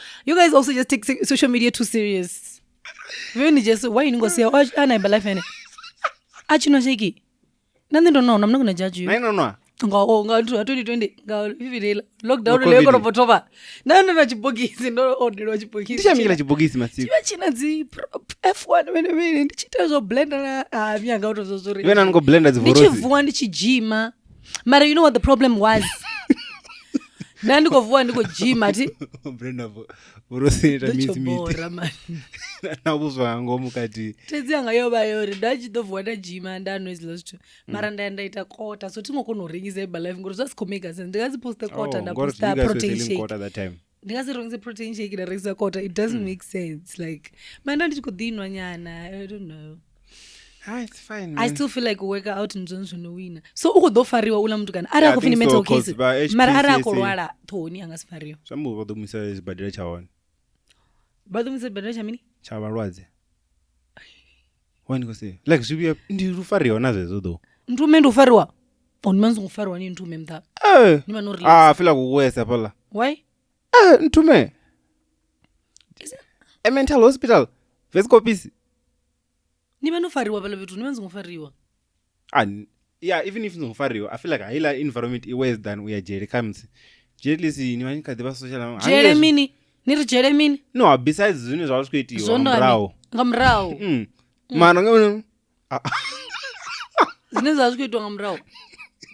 just take social media too serious. Veni just why ningo say ana Herbalife ene. Achino sheki. Nothing don't know, I'm not going to judge you. No. Nga 2020 nga vivi lockdown le ko robotova. Na chibogisi ndo order chibogisi. Ndichamikira chibogisi masiku. China zi F1 mene ndichita zo blender na myanga uto zozuri. Wena ngo blender zivorosi. Ndichivua ndichijima. Mara you know what the problem was? Ndiko jima ati blender vorosi ita means meat. Bora man. Na buzwa ngo mukati. Tedzi anga yoba yori ndachidovwa ndajima ndanoise lost. Mara ndaita kota so tingokono ringise Herbalife ngoro zvasikomeka sense ndikaziposta kota ndaposta protein shake. Kota that time. Ndikaziringise protein shake ndaringisa kota it doesn't make sense like manda ndichikodinwa nyana I don't know. It's fine, man. I still feel like work out in Johnson no winner. So ukodofariwa ula mtu kana ara kufini mental case. Mara ara kolwala thoni angasifariwa. Sambu bodomisa isibadira chawana. Bodomisa isibadira chamini? Chabalwaze. Wani kose. Like zibia ndirufariwa nazo though. Ntume ndufariwa. Onimanzo ngufariwa ni ntume mtha. Nima no relax. I feel like kuwesa pala. Why? Ntume. A mental hospital. Vescopisi. Nima no fariwa pala vitu nimanzo ngufariwa. Yeah, even if ngufariwa, I feel like hila environment is worse than we are jere comes. Jere si nimanyi kadeba social. Jere mini. Niri jere mini. No, besides zuni zalskweti ngamrao. Ngamrao. Mana ngam. Zine zalskweti ngamrao.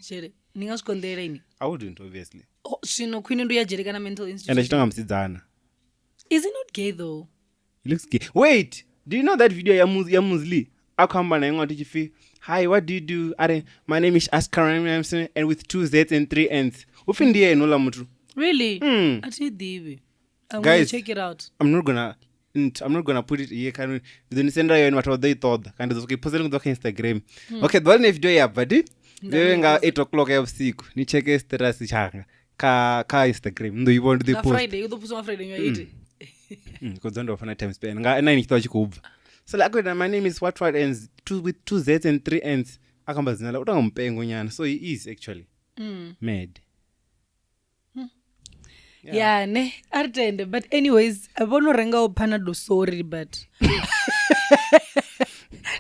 Jere. Ningaskondera ini. I wouldn't obviously. Oh, shino queen ndo ya jere kana mental institution. And ashitanga msidzana. Is he not gay though? He looks gay. Wait, do you know that video ya Musli? Akamba na ngoti chifi. Hi, what do you do? My name is Askaram and with 2 Z's and 3 N's. Ufindie enola mtu. Really? Ati divi. I'm Guys, gonna check it out. I'm not gonna put it here. Can we send her what they thought? Kind of okay. Post it on Instagram. Okay, the one video ya badi. Doing 8 o'clock ya usiku. Ni check status changa. Ka Instagram. Ndo you want the post. Friday, you do post on Friday you eat. Because don't often time spend. Nga na nikitoa chikuba. So like my name is what ends with 2 Z's and 3 N's. Akamba zinala utanga mpengo nyana. So he is actually mad. Yeah, ne artende but anyways abono renga opanado sorry but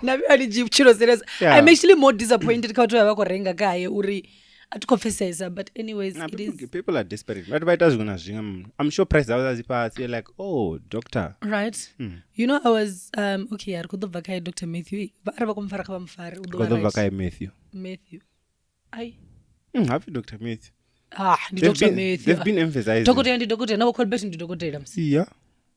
na bali chiro serious. I'm actually more disappointed kato yaba korenga kaye uri atukonfessesa but anyways it is people are desperate but baita zingona zinga I'm sure price zawo zipass you're like oh doctor right. You know I was okay yar kudova kai Dr. Matthew ba komfara ka bamfari kudova kai Matthew ai happy Dr. Matthew. Dr. Matthew. They've been emphasizing. Dokotela na call betting dokotela msi.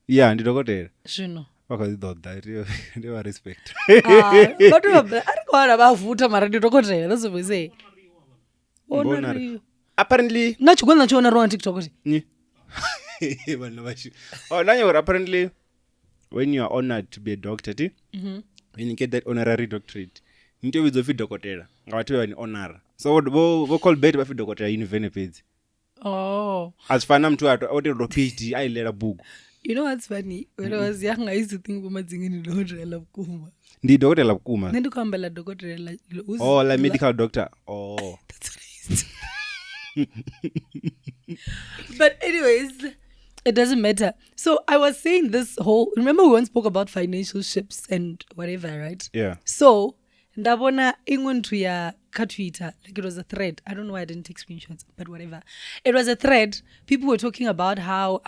Yeah, ndi dokotela. Shino. Because thought that they were respect. But arikwana bavuta mara ndi dokotela that's what we say. Honorary. Apparently nachigwana chona ro on TikTok kuti. Ni. Nanyo apparently when you are honored to be a doctor, when you get that honorary doctorate, into with the dokotela. Ngawathiwa ni honor. So what call bet bafi dokotela yini page. Oh. As fana mtu atote PhD ayilela book. You know what's funny? When I was young I used to think umadzingini dokotela bukuma. Ndi dokotela bukuma. Nendo kambela dokotela. Oh, like medical doctor. Oh. That's what I used to. But anyways, it doesn't matter. So I was saying this whole remember we once spoke about financial ships and whatever, right? Yeah. So ndabona ingontu ya Twitter, like it was a thread. I don't know why I didn't take screenshots, but whatever. It was a thread. People were talking about how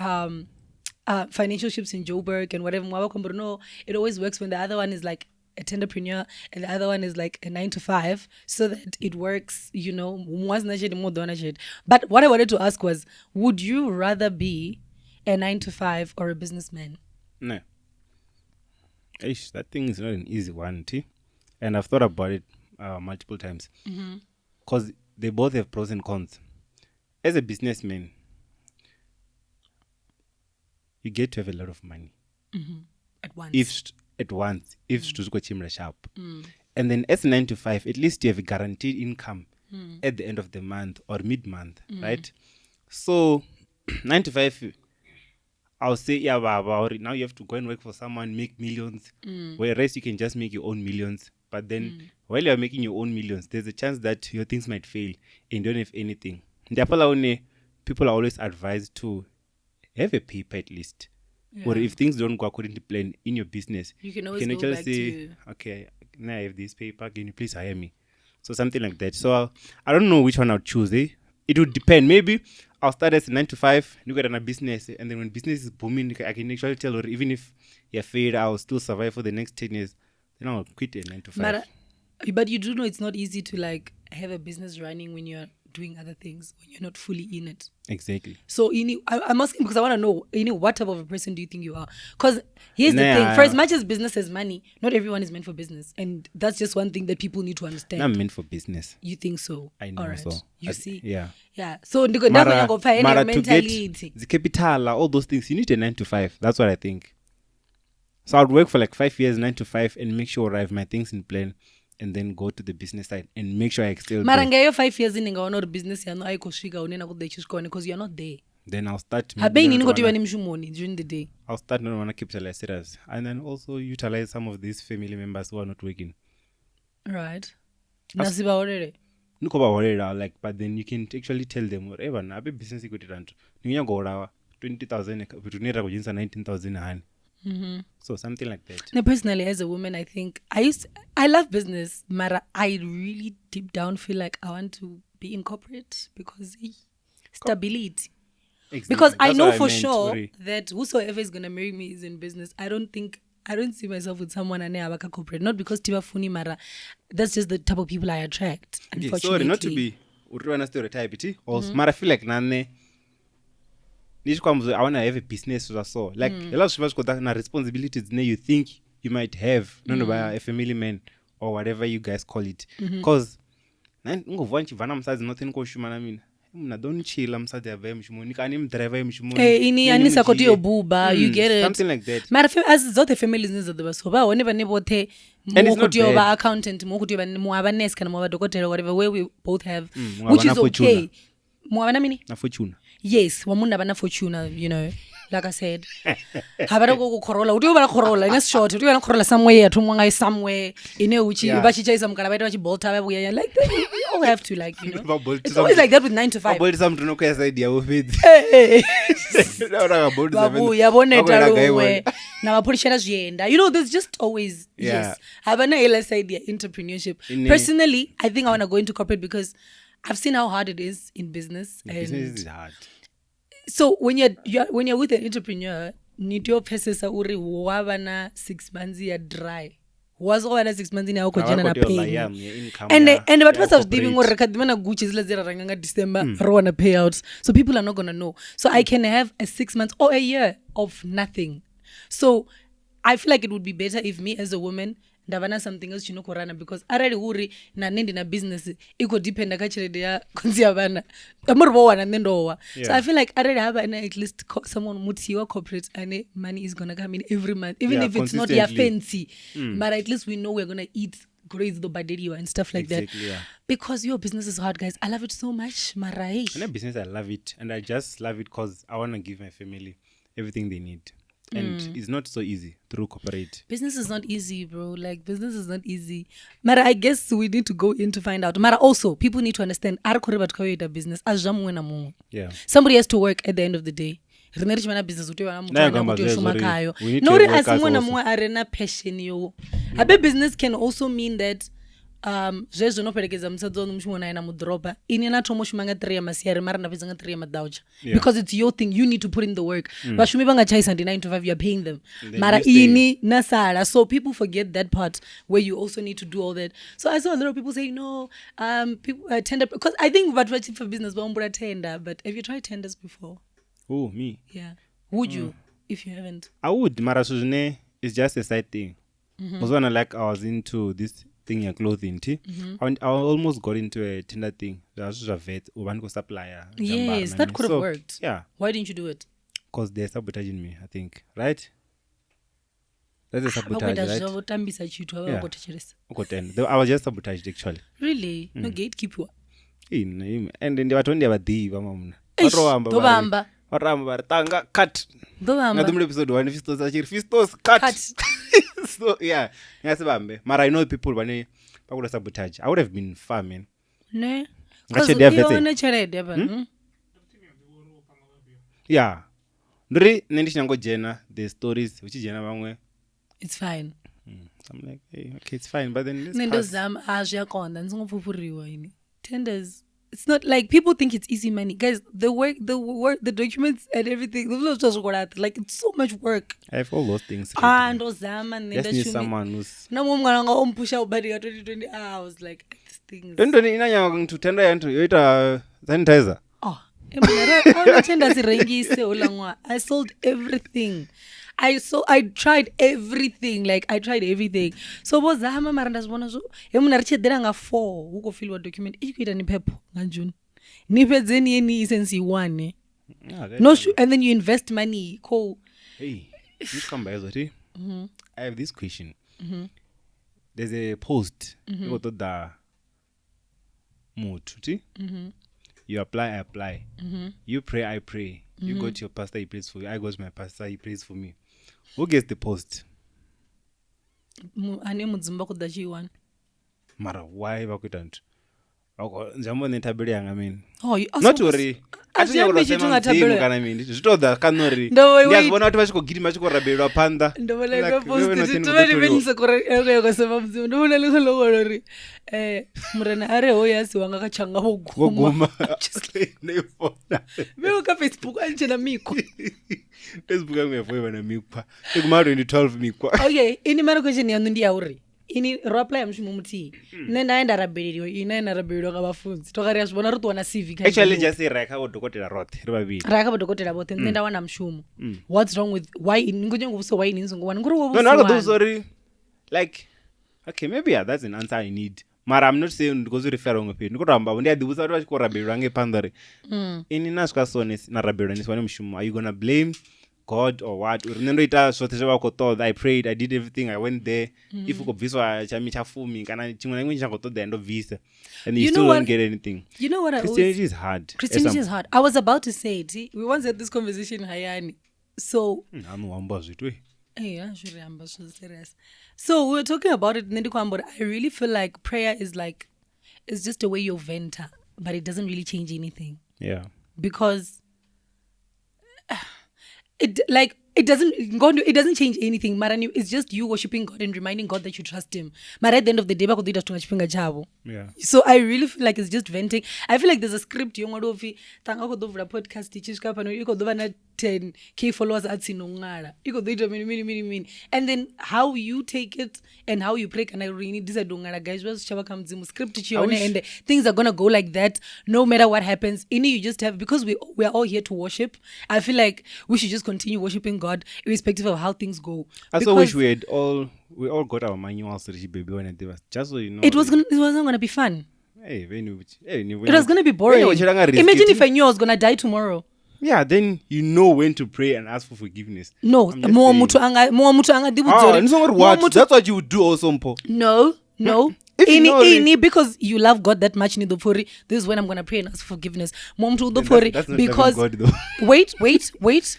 financial ships in Joburg and whatever. No, it always works when the other one is like a tenderpreneur and the other one is like a 9 to 5, so that it works, you know. But what I wanted to ask was, would you rather be a 9 to 5 or a businessman? No. That thing is not an easy one, and I've thought about it multiple times because they both have pros and cons. As a businessman, you get to have a lot of money at once. If Stuzuko Chimra sharp, and then as a 9 to 5, at least you have a guaranteed income at the end of the month or mid-month, right? So 9 to 5, I'll say now you have to go and work for someone, make millions, whereas you can just make your own millions But then while you're making your own millions, there's a chance that your things might fail and you don't have anything. People are always advised to have a paper at least. Or if things don't go according to plan in your business, you can always go back to... okay, now I have this paper, can you please hire me? So something like that. So I don't know which one I'll choose. It would depend. Maybe I'll start as a 9 to 5, you get on a business, and then when business is booming, I can actually tell, or even if you're failed, I'll still survive for the next 10 years. Then I'll quit a 9 to 5. But you do know it's not easy to like have a business running when you're doing other things, when you're not fully in it. Exactly. So I'm asking because I want to know, what type of a person do you think you are? Because here's the thing, for as much as business has money, not everyone is meant for business, and that's just one thing that people need to understand. I'm meant for business. You think so? I know. All right. So you see? Yeah. So to get the capital, all those things, you need a 9 to 5. That's what I think. So I'd work for like 5 years, 9 to 5, and make sure I have my things in plan, and then go to the business side and make sure I excel. Mara 5 years in a business, because you're not there. Then I'll start. During the day. I'll start not want to capitalize serious, and then also utilize some of these family members who are not working. Right. But then you can actually tell them whatever. Na be business you go to 20,000 between 19,000. So something like that. Now, personally, as a woman, I think I love business, but I really deep down feel like I want to be in corporate because stability. Exactly. Because I know for sure that whosoever is gonna marry me is in business. I don't see myself with someone and a corporate. Not because Tiba Funi Mara. That's just the type of people I attract. Unfortunately. Sorry, not to be stereotype, but I feel like Nane. I want to have a business or so. Like a lot of us got responsibilities you think you might have, not by a family man or whatever you guys call it. Because don't chill. I'm sad. I'm driver. Ini buba. You get it. Something like that. Matter as the families is the best. Whenever neighborhood, accountant, whatever way we both have, which is okay. Fortuna. Yes, wamunda bana fortuna, like I said. Habara go Corolla, do you want Corolla in a short, do you want Corolla somewhere, somewhere, which you bachi some calabash bolt away like that. You all have to it's always like that with 9 to 5. Bolt some to no idea of it. There's just always yes. Have an ALS idea, entrepreneurship. Personally, I think I want to go into corporate because I've seen how hard it is in business. Business is hard. So when you're with an entrepreneur, need your pieces uri wabana 6 months ya dry. Was all 6 months in our na pay. And what was I was giving or recadmana Gucci is ranga December rona payouts. So people are not gonna know. So I can have a 6 months or a year of nothing. So I feel like it would be better if me as a woman ndavana something else chinokorana because already uri na nendi na business iko depend akachirede ya kunzia bana amurwa na ndowa. So I feel like already have at least someone mutiwa corporate and money is gonna come in every month even if it's not your fancy but at least we know we're gonna eat great the baderiwa and stuff like that because your business is hard, guys. I love it so much. Marai and business I love it, and I just love it because I want to give my family everything they need. And it's not so easy through corporate. Business is not easy, bro. Like, business is not easy. Mara, I guess we need to go in to find out. Mara, also, people need to understand, business. Yeah. Somebody has to work at the end of the day. Business can also mean that because it's your thing, you need to put in the work. But 9 to 5 you're paying them. So people forget that part where you also need to do all that. So I saw a lot of people say no, people tender, because I think but for business tender. But have you tried tenders before? Oh, me? Yeah. Would you if you haven't? I would. Mara it's just a side thing. Was when I was into this thing your clothing I almost got into a tender thing. Yes, that could have worked. Yeah. Why didn't you do it? Because they're sabotaging me, I think. Right? That's a sabotage, right? Yeah. I was just sabotaged actually. Really? No gatekeeper. And then they were told they were diva. Cut. Episode 1 Fistos cut. So yeah, ngasibambe. Mara I know people vane pakuda sabotage. I would have been far, man. Ne? Ngatshe Because dia vetse. ione chelede pa. Yeah. Ndiri nendishinango jena the stories which jena vamwe. It's fine. I'm like, hey, okay, it's fine, but then let's Nendo pass. zam azviyakonda ndizongopupuriwa ini. Tenders. It's not like people think it's easy money. Guys, the work, the documents and everything, like it's so much work. I have all those things. Ndo zama Just need someone who's. Na mwana nga ompusha ubadi ya 2020. I was like, these things. Don't inanya to tender yantu yoita sanitizer. Oh, all tenders rengise olangwa. I sold everything. I tried everything. Like I tried everything. So was zama maranda zibona so yemuna richedera nga 4 uko fill wa document ikuita ni pepo nga June. Nipedzeni any sense one. No, and then you invest money. Cool. Hey, you come by Zoti. I have this question. There's a post. You go to the mood. You apply, I apply. You pray, I pray. You go to your pastor, he prays for you. I go to my pastor, he prays for me. Who gets the post? Ane mudzimba kudachi one. Mara, why vakuitantu? Njambo netabeli yanga mini. Oh, you not worry. Atinyakura sema mzimu kana mini. Zvitoda kanori. Ndiyazibona kuti vachikogiri vachikorabelwa panda. Ndobona post tumani venisa koreka sema mzimu. Ndobona lokolori. Murana are hoyasi wanga kachanga hoguma. Just like neifona. Veo ka Facebook anchena mikwa. Facebook yangu yafoiwa na mikwa. Ikumaro 2012 mikwa. Okay, ini mara question yanu ndi yauri. Ini roapply mshimu muti. Nendaenda rabeliriwa, inaenda rabeliriwa ngabafunzi. Tokari azibona rutu wana CV. Actually just raka bodokotela rote, ribabili. Raka bodokotela bote, nenda wana mshumu. What's wrong with why ngoje ngubuso why ninzungu wana nguru wobuso. No, no, sorry. Like okay, maybe yeah, that's an answer I need. Mara I'm not saying because you refer on page. Nikoramba ndi adibusa watu vachikorabelirwa ngepandare. Ini nasika sones na rabelirwa niswane mshumu. Are you gonna blame God or what? Urinendoita zvote zvavakotoda. I prayed, I did everything, I went there. If ukobviswa chami chafumi kana chimwe nange chichakotoda ndobvisa. And you still don't get anything. You know what Christianity is hard. Christianity is hard. I was about to say it. We once had this conversation Hayani. So yeah, I'm so serious. So we were talking about it but I really feel like prayer is like it's just a way you vent, but it doesn't really change anything. Yeah. Because it doesn't change anything. Marani, it's just you worshiping God and reminding God that you trust Him. But at the end of the day, yeah. So I really feel like it's just venting. I feel like there's a script. You want to tanga ko dovra podcast teachers kapano. You ko dovana 10K followers at sinongara. You ko do it mini. And then how you take it and how you pray. And I really decide dongara guys. Was shaba kamzimu script and things are gonna go like that. No matter what happens, you just have because we are all here to worship. I feel like we should just continue worshiping God irrespective of how things go. I so wish we all got our manuals baby when it was just so you know. It wasn't gonna be fun. It was gonna be boring. Imagine if I knew I was gonna die tomorrow. Yeah, then you know when to pray and ask for forgiveness. No, more mutu anga that's what you would do also, Mpo. No. Because you love God that much, this is when I'm going to pray and ask for forgiveness. That's not because God, though. wait. Might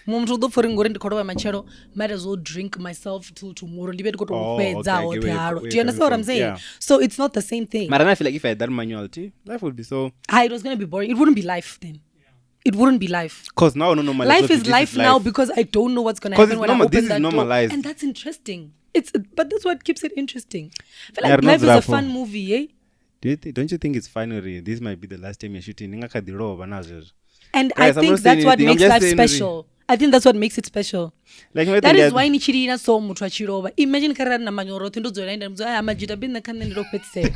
as well drink myself till tomorrow. Do you understand what I'm saying? Yeah. So it's not the same thing. But I feel like if I had that manuality, life would be so. It was going to be boring. It wouldn't be life then. It wouldn't be life. Because now I don't know my life is life now because I don't know what's going to happen when I open this that is normalized. door. And that's interesting. But that's what keeps it interesting. I feel like life is a fun movie, eh? Don't you think it's finally this might be the last time you're shooting? And I think that's what makes life special. I think that's what makes it special. Like that is why nichirina so much achirova. Imagine karana na manyoro tindo zoenda mzo amajita bin na kanne ro petse.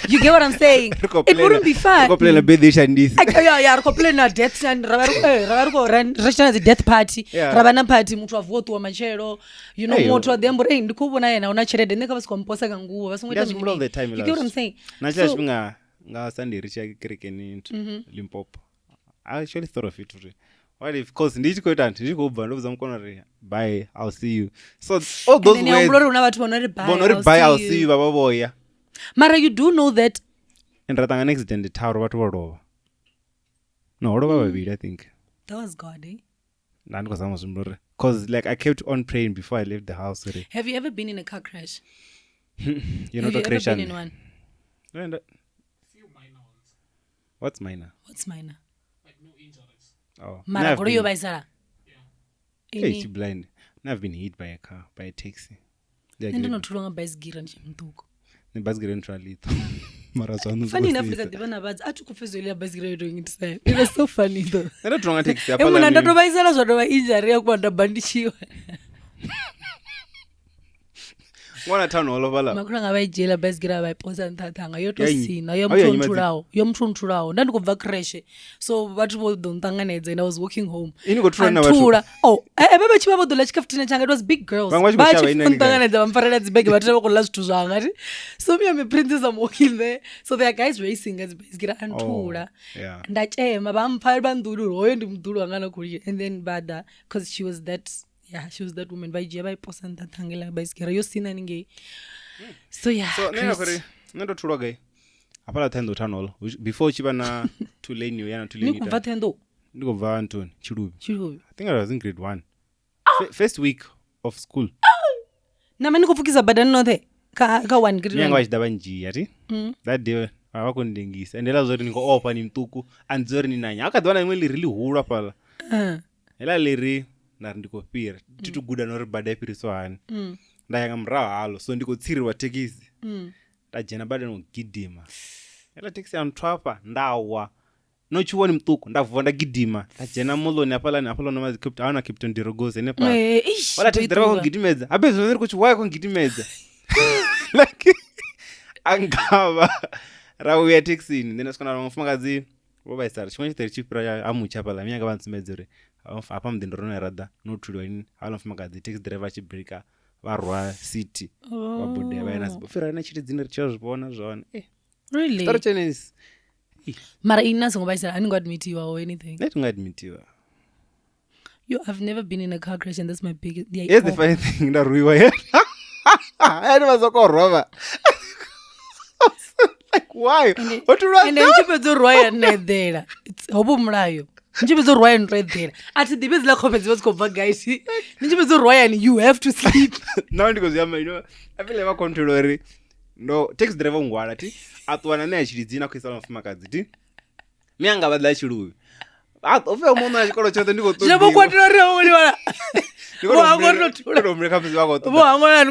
You get what I'm saying? It wouldn't be fun. Couple na birthday shandis. Yeah, couple na death and rabaru restaurant the death party. Rabana party mtu avotu wa machero. You know mtu adembo ndikubona yena una cherede ndeka basikomposa kanguwa basongweta mimi. You get what I'm saying? Nachela shibinga nga Sunday richa kirikeni into Limpopo. I actually thought of it today. What if, because bye, I'll see you. So all those words, bye, I'll see you, baba boy. Mara, you do know that. And ratanga next then the tower what over. No, what about I think. That was God, eh? Because I was Because like I kept on praying before I left the house. Sorry. Have you ever been in a car crash? You're Have not you a ever Christian. been in one? Few minor ones, What's minor? What's minor? like no injuries. Oh. Mara I've goro yo been- baisala. Yeah. Hey, she blind. I've been hit by a car, by a taxi. Ndio nothulwa bhasikira nje mtuko. Nebhasikira ntralito. Mara zvanhu. Funny in Africa divana badzi atukufezolela bhasikira yotoingitisa. It was so funny though. Ndatotonga taxi Emuna ndatobaisala zvatova injury yakubanda bandishiwa. Ngwana town all over la. Makuranga vaijela bhasikira vaiposa ntatanga yotosina Yainyi- yomutunturao ndandikubva crash so vatu vodontanganedza and I was walking home Ini gotura na vatu. antula ebe vachiva vodola chikafutina changa it was big girls Vamwe vachikushava inani guys. vachifuntanganedza vamufarira dzibhegi vatira vakolla zvithu zvangati so me I'm a princess I'm walking there so there are guys racing as bhasikira antula Yeah. ndachema vamupfari panduru hoyo ndi mudhuru wangana kurira and then bada because she was that woman vaijia vaiposa ntatangela bhasikira yosina ninge so yeah So nena Chris. kuri ndotulwa gai. Apala tendo tunnel before chiba na two lane yo yana two lane. nikubva tendo Ndikubva Antoni Chirubi. chiruvi I think I was in grade 1. First week of school. nama nikupfukisa badani nothe ka one Nyanga grade vachida vanjia ati. That day avakundengisa ende lazori ningo opa ni mtuku anzori ni nanya. Akadwana imwe liri hulu apala. Hela liri nari ndikopira. Tituguda nori bada ipiriso hani. Ndayanga mrawa halo so ndikotsirirwa tekisi. Ndajena bada nogidima. Hela tekisi antwapa ndawa. Nochiwoni mtuku ndavhuwa ndagidima. Ndajena muloni apala nomazi awana Captain Dirogoze nepa. Wala tekisi driver kongidimedza. Abezo nori kuchi why kongidimedza. Like angava rauya taxini then asikona Makhadzi vobaisara chimwe chitari chipira amucha pala myanga vantsumedzere apa mudendorona radha notulwa ini Makhadzi taxi driver chibrika varwa city vabude vaina sibofira na chiti dzine richazvipona zvona really story chinese mara inasingobaisara aningoadmitiwa or anything netungadmitiwa. I've never been in a car crash and that's my biggest Here's the funny thing ndaruiwa yena yani vazokorova like why ende nchipedzorwaya nedhera hobomulayo nchipedzorwaya nredhera ati dibe zila khope dziva zikobva guys nchipedzorwaya you have to sleep now ndikoziamba I feel like controller no taxi driver ngwala ti atwana naye chilidzina kuisa Makhadzi ti myanga vadla chiluvi ofika umuntu achikolo chote ndikotovokwatirorewo uliwana vohangona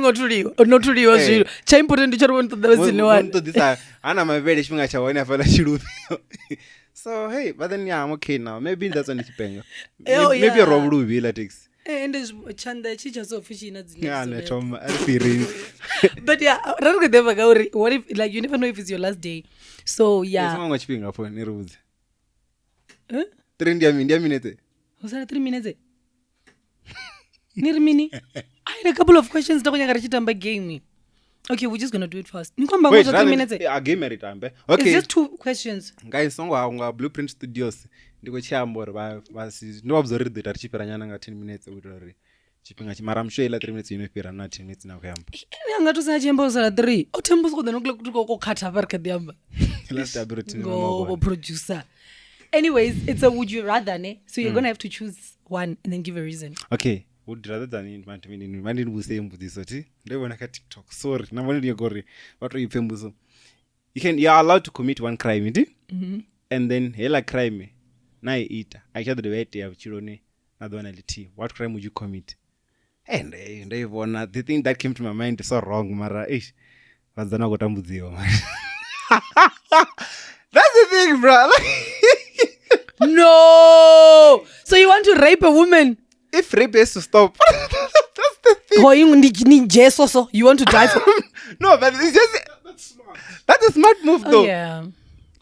notuliwa zviro chaimportant ndichorivonotoda vesinewani ndikotomrekapizivakotodisa hana mavele chipinga chawaini afala chiluvi. So hey, but then yeah, I'm okay now. Maybe that's when chipenga. Maybe rob luvi la taxi. ende chanda chichasofichina Yeah, netoma feeling. but yeah rarikudeva kauri what if like you never know if it's your last day so yeah Somanga chipinga for nerudzi. 3 minutes. usara 3 minutes niri mini I had a couple of questions ndakunyanga richitamba game okay we're just gonna do it fast nikomba ngoza 3 minutes a game eritambe. it's Okay. just 2 questions Guys, songo haunga Blueprint Studios. Ndiko chiamboro vasi ndovabzoride tari chipira nyana nga 10 minutes utori chipinga chimara mshoela 3 minutes inopira na 10 minutes nakuyamba. anga tosana chemba usara 3 otembuskoda nokule kuti kokokata parikadiyamba Last ability go producer anyways it's a would you rather ne so you're gonna have to choose one and then give a reason Okay. Would rather than mandi ndibuse mbudziso ti ndivona ka TikTok sorry namboni ndiyogori watu ipembuso you're allowed to commit one crime ti and then hela crime naye ita achado the way ya chirone nadona liti what crime would you commit and ndivona the thing that came to my mind is so wrong mara vazana kutambudziwa that's the thing bro. no so you want to rape a woman If rape has to stop that's the thing. oh ninjeso so you want to die for No, but it's just That's smart. that's a smart move though. yeah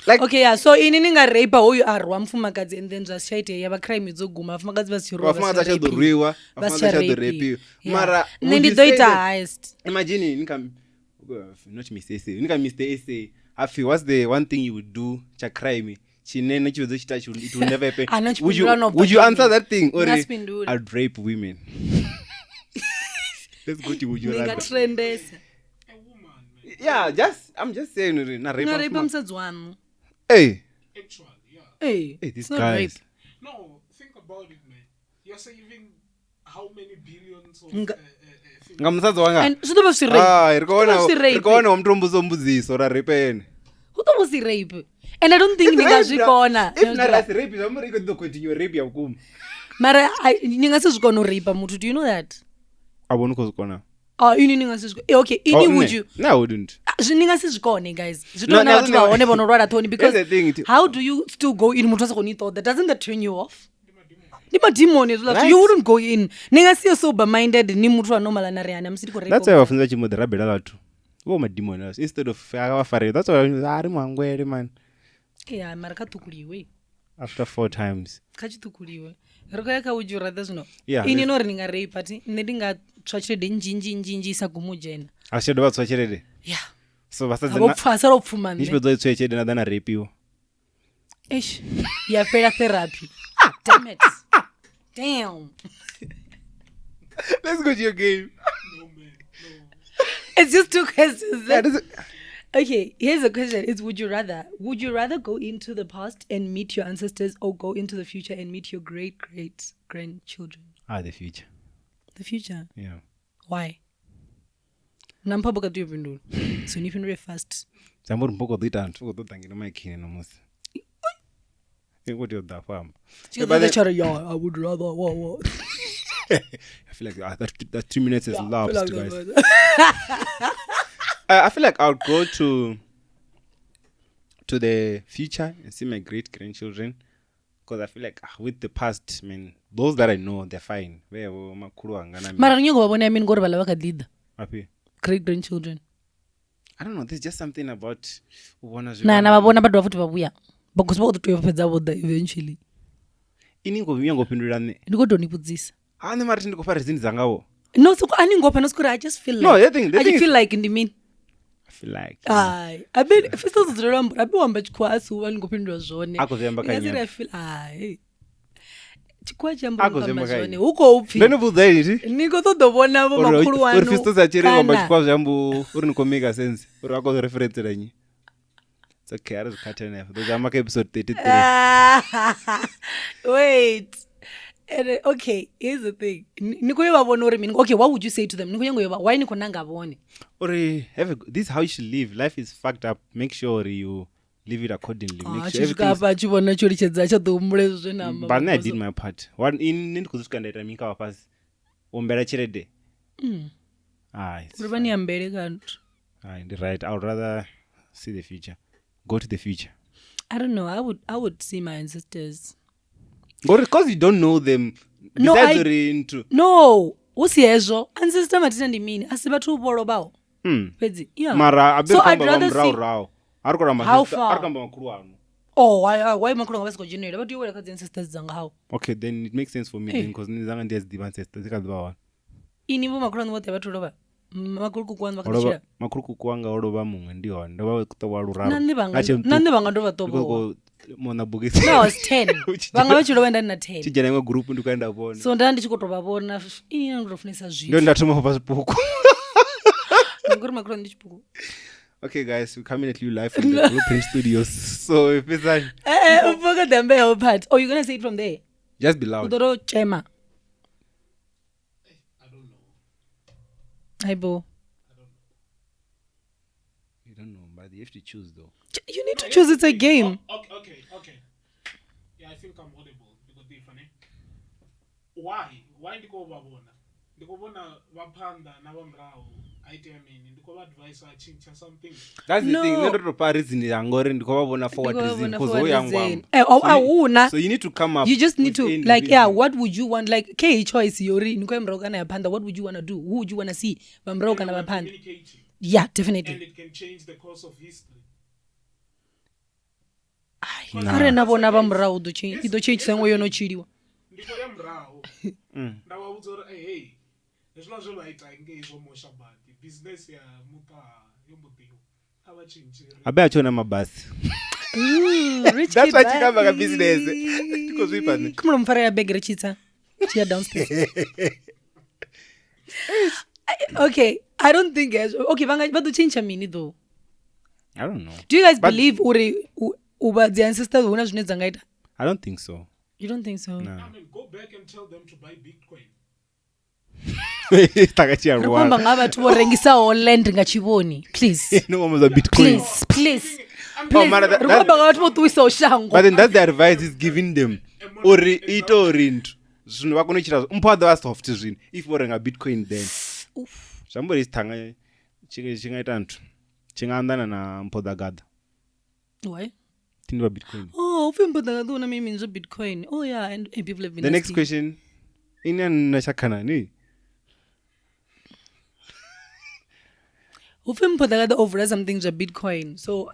Like okay yeah so inini ngarapa hoyu arwa mufumakadzi and then zvasichaite yava crime idzoguma vafumakadzi Wafunga achadhuriwa, wafunga achadhurepiwa. Mara nendidoita highest imagine not mistake. Nika mistake. Afi what's the one thing you would do cha crime? Chinene chivedzo chita it will never happen. Would you answer that thing or I'd rape women? Let's go to would you rather. ningatrendesa A woman, man. Yeah, I'm just saying na rape. ungarapa musadzi wanu Hey, Actually, yeah. hey these it's not guys. rape No, think about it, man. You're saving how many billions of nga musadzi wanga and zwi ḓo vha zwi rape ri khou wana wa mutombuso mbudziso ra repeni hu ḓo vha zwi rape and I don't think ni nga zwi kona if na rasi rape zwa muri ḓo continue rape ya vhukuma mara ni nga si zwi kona u rape muthu, do you know that? a vhoni khou zwi kona Ini ni nga si zwi okay ini would you no I wouldn't ni nga si zwi kone guys zwi tou na vhathu vha hone vho no lwala ṱhoni because how do you still go in muthu a sa kho ni ṱoḓa, doesn't that turn you off? Ni mademon hezwo right. You wouldn't go in ni nga si sober minded ni muthu a normal na riana musi khou rape that's why vafunza chimodzi rabela vhathu vo mademon instead of akavafare that's why ari mwangwele man yeah mara kha thukuliwe after 4 times kha chitukuliwe ri khou ya kha would you rather zwino Yeah, ini no ri ni nga rape ati nṋe ndi nga tswa tshelede nnzhi isa gumu dzhena a tshelede vha tswa tshelede yeah so vasadzi avo pfa sala upfuma ni tshi fhedza u tswa tshelede na dana rapiwa eish ya fela therapy damn it damn let's go to your game no man, no. it's just 2 questions yeah, okay here's a question, it's would you rather go into the past and meet your ancestors or go into the future and meet your great grandchildren? the future yeah why namphaboka tu yopindula so ni pindule fast jambo mpoko ḓo ita nthu kho ḓo ṱangina makhini no musi ngoti yo ḓa famba yeah I would rather what I feel like that 2 minutes is lapsed guys I feel like I would go to the future and see my great grandchildren because I feel like with the past, I mean, those that I know they're fine. Mara nyo go bona ngori bala ba ka dida. Happy. Great grandchildren. I don't know, there's just something about ubona zwi. Na ba bona badwa futhi babuya. Because ba to fedza boda eventually. Ini ngo ngo pindula ne. Ndiko to ni vhudzisa. Ani mara ndiko fara zini dzangawo. No so ani ngo phana skura I just feel like no, I feel like in the mean. I feel like I bet if it's not ziramba abi wamba chikwasi uba ngopindwa zwone. Akuzemba kanya. I feel chikwa chambo ngamba zwone. Uko upfi. Ndeno vudza iti. Niko to bona bo makhulu wanu. Uri fisto za chiri wamba chikwa zwambo uri niko make sense. Uri ako reference ranyi. It's okay, I was cutting off. Those are my episode 33. Wait. And, okay, here's the thing. Okay, what would you say to them? Why niko nanga bone? Ori, this is how you should live. Life is fucked up. Make sure you live it accordingly. Make sure but I did my part. One in kuzuskanda mika wapasi. Ombera chirede. Right. I would rather see the future. Go to the future. I don't know. I would see my ancestors. Because you don't know them. No, No. Usiezo. Ancestor matina ndi mini. Asibatu ubolo bao. Pezi. Yeah. Mara so I'd rather see. How far? Oh, why makuru ngabasi ko generate? But you were like ancestors zanga how? Okay, then it makes sense for me then because nizanga ndiyazi the ancestors zikadwa. Ini bo makuru ngote batoloba. Makuru kukwanga bakachira. Makuru kukwanga oloba mumwe ndiho. Ndoba kutoba luraro. Nande banga ndo batobo. Mona bugisi. No, I was 10. Banga bachilo wenda na 10. Chijana ngwa group ndikaenda bona. So ndandi chikotoba bona. Ini ndofunisa zvi. Ndo ndatuma pa sipuku. Ngori makuru ndi chipuku. Okay guys, we're coming at you live from the Blueprint Studios. So if it's like forget the bell part. Oh, you're gonna say it from there? Just be loud. Udoro chema. I don't know. Hi Bo. You don't know, but you have to choose though. You need to choose. It's a game. Okay. Yeah, I think I'm audible because they funny. Why ndiko babona? Ndiko bona bapanda na bamrawo. I tell me ndiko advice change something. That's the thing. Ndo pa reason yangore ndiko babona forward reason because ho yangwa. So you need to come up. You just need to like reason. Yeah, what would you want like K choice yori ndiko mrawo kana yapanda, what would you want to do? Who would you want to see? Bamrawo kana bapanda. Yeah, definitely. And it can change the course of history. Kare na bona bamrawo do change. Ido change sango yono chiriwa. Ndiko yamrawo. Ndawa uzora hey. Leswi zwo laita ngezo mosha badi business ya muta yomudiyo abachinjira abachona mabasi that's why chikamba ka business because we pan kumlo mfara ya bag rechitsa chia downstairs. Okay, I don't think okay banga but change mini though. I don't know. Do you guys believe uri uba the ancestors una zwine dzangaita? I don't think so. You don't think so? No. I mean, go back and tell them to buy Bitcoin. rikomba nga vhathu vo rengisaho land nga chivoni please Bitcoin. please Oh, man, rikomba nga vhathu vo ṱuwisaho shango but then that's the advice is giving them uri ite uri nthu zwino vha kone u tshila mpho a ḓovha soft zwino if vho renga bitcoin then zwambori isi thanga tshi nga ita nthu tshi nga anḓana na mpho dza gada why tindi wa bitcoin upfi mpho dza gada una meaning zwa bitcoin yeah and people have been the next asking. question ine na shakhana ni upfi mpho dza gada ovula something zwa bitcoin so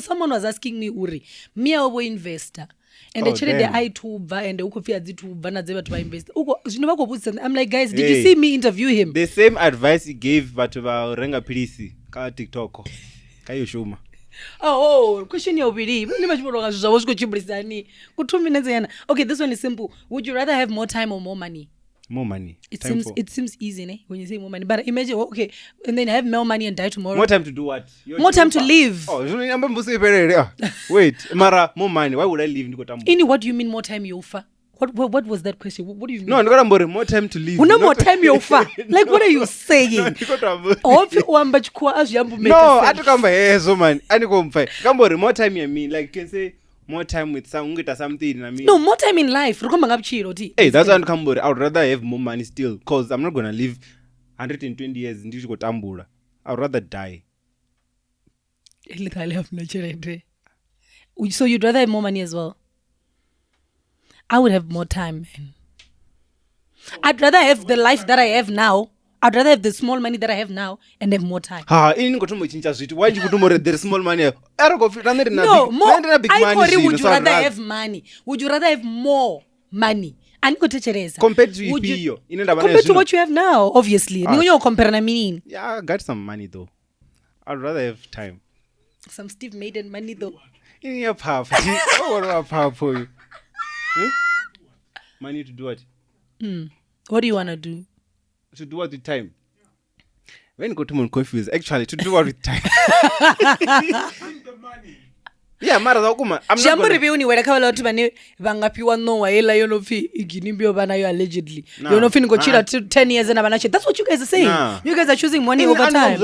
someone was asking me uri mia ovo investor and tshelede I tubva and ukho pfi adzi tubva na dze vhathu va invest uko zwino vha khou vhudzisa I'm like guys did you see me interview him the same advice he gave vhathu va renga philisi ka TikTok ka yo shuma question ya ubili ni vha tshivhonga zwi zwavho zwi khou tshimbilisani ku 2 minutes yana okay this one is simple would you rather have more time or more money it seems easy ne when you say more money but imagine okay and then have more money and die tomorrow more time to do what more time to live zwino mbuso ipelele wait mara more money why would I live ndiko tambo what do you mean more time youfa what was that question what do you mean no ndiko tambori more time to live una more time youfa like what are you saying ofi uamba chikua azviyambu make no atikamba hezo man anikomfa kambori more time ya mean like you can say more time with something I mean no more time in life rikomba ngapchiro ti hey that's why kambori I would rather have more money still cause I'm not going to live 120 years ndichiko tambula I would rather die literally have no children so you'd rather have more money as well I would have more time man I'd rather have the life that I have now I'd rather have the small money that I have now and have more time. Ini ngotomo chincha zvitu. Why you kutomore the small money? Ariko fit and no, more. Big money. Would you rather have money? Would you rather have more money? Anikotechereza. Compared to hiyo. Compared to what you have now, obviously. Ningonyo compare na meaning. Yeah, I got some money though. I'd rather have time. Some Steve Maiden money though. In your pap. What do I pap for you? Money to do what? What do you want to do? To do what with time? When go to confused. Actually, to do what with time? The money. Yeah, mara zakuma. I'm not Shamburi be uniwera kha vhathu vane vangapiwa nowa hela yonopfi iginimbiyo vana yo allegedly. Yonopfi ngochira 10 years na vana. That's what you guys are saying. You guys are choosing money over time.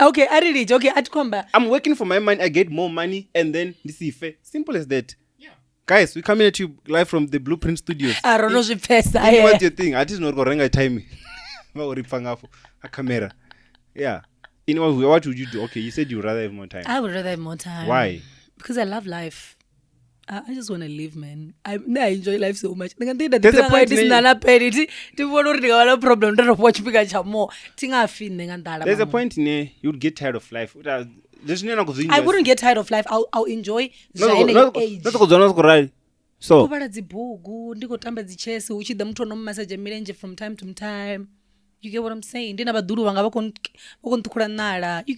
Okay, I really okay atkomba. I'm working for my money, I get more money and then ndisife. Simple as that. Guys, we coming at you live from the Blueprint Studios. I don't know zvipesa. What's your thing? I just know renga time. Va uri pangafo a camera. Yeah. What would you do? Okay, you said you'd rather have more time. I would rather have more time. Why? Because I love life. I just want to live, man. I enjoy life so much. There's a point There's a point in you'd get tired of life. I wouldn't get tired of life. I'll enjoy age. So from time to time. You get what I'm saying? You get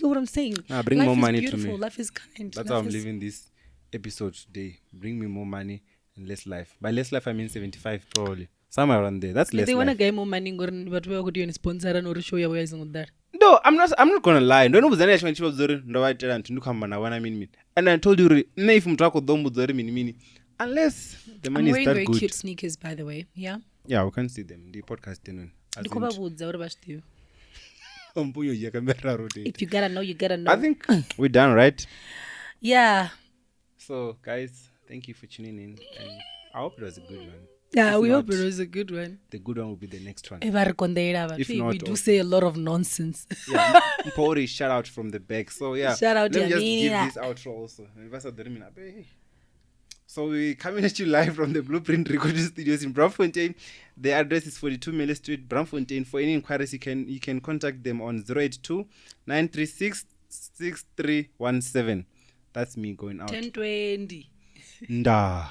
what I'm saying? Bring life more is money beautiful. to me. Life is kind. That's how I'm living this episode today. Bring me more money and less life. By less life I mean 75 probably. Somewhere around there. That's less they life. want to get more money but we could do sponsor and show you where that. No, I'm not gonna lie. Don't know when she was and I told you if unless the money is that good. I'm wearing very cute sneakers by the way. Yeah? Yeah, we can see them. The podcast If you gotta know, you gotta know. I think we're done, right? Yeah. So, guys, thank you for tuning in. And I hope it was a good one. Yeah, we hope it was a good one. The good one will be the next one. If not, we do say a lot of nonsense. Yeah, Mpori, shout out from the back. So, yeah. Shout out Let me to just give Nina. this outro also. So we're coming at you live from the Blueprint Recording Studios in Braamfontein. The address is 42 Miller Street, Braamfontein. For any inquiries, you can contact them on 082-936-6317. That's me going out. 1020. Nda.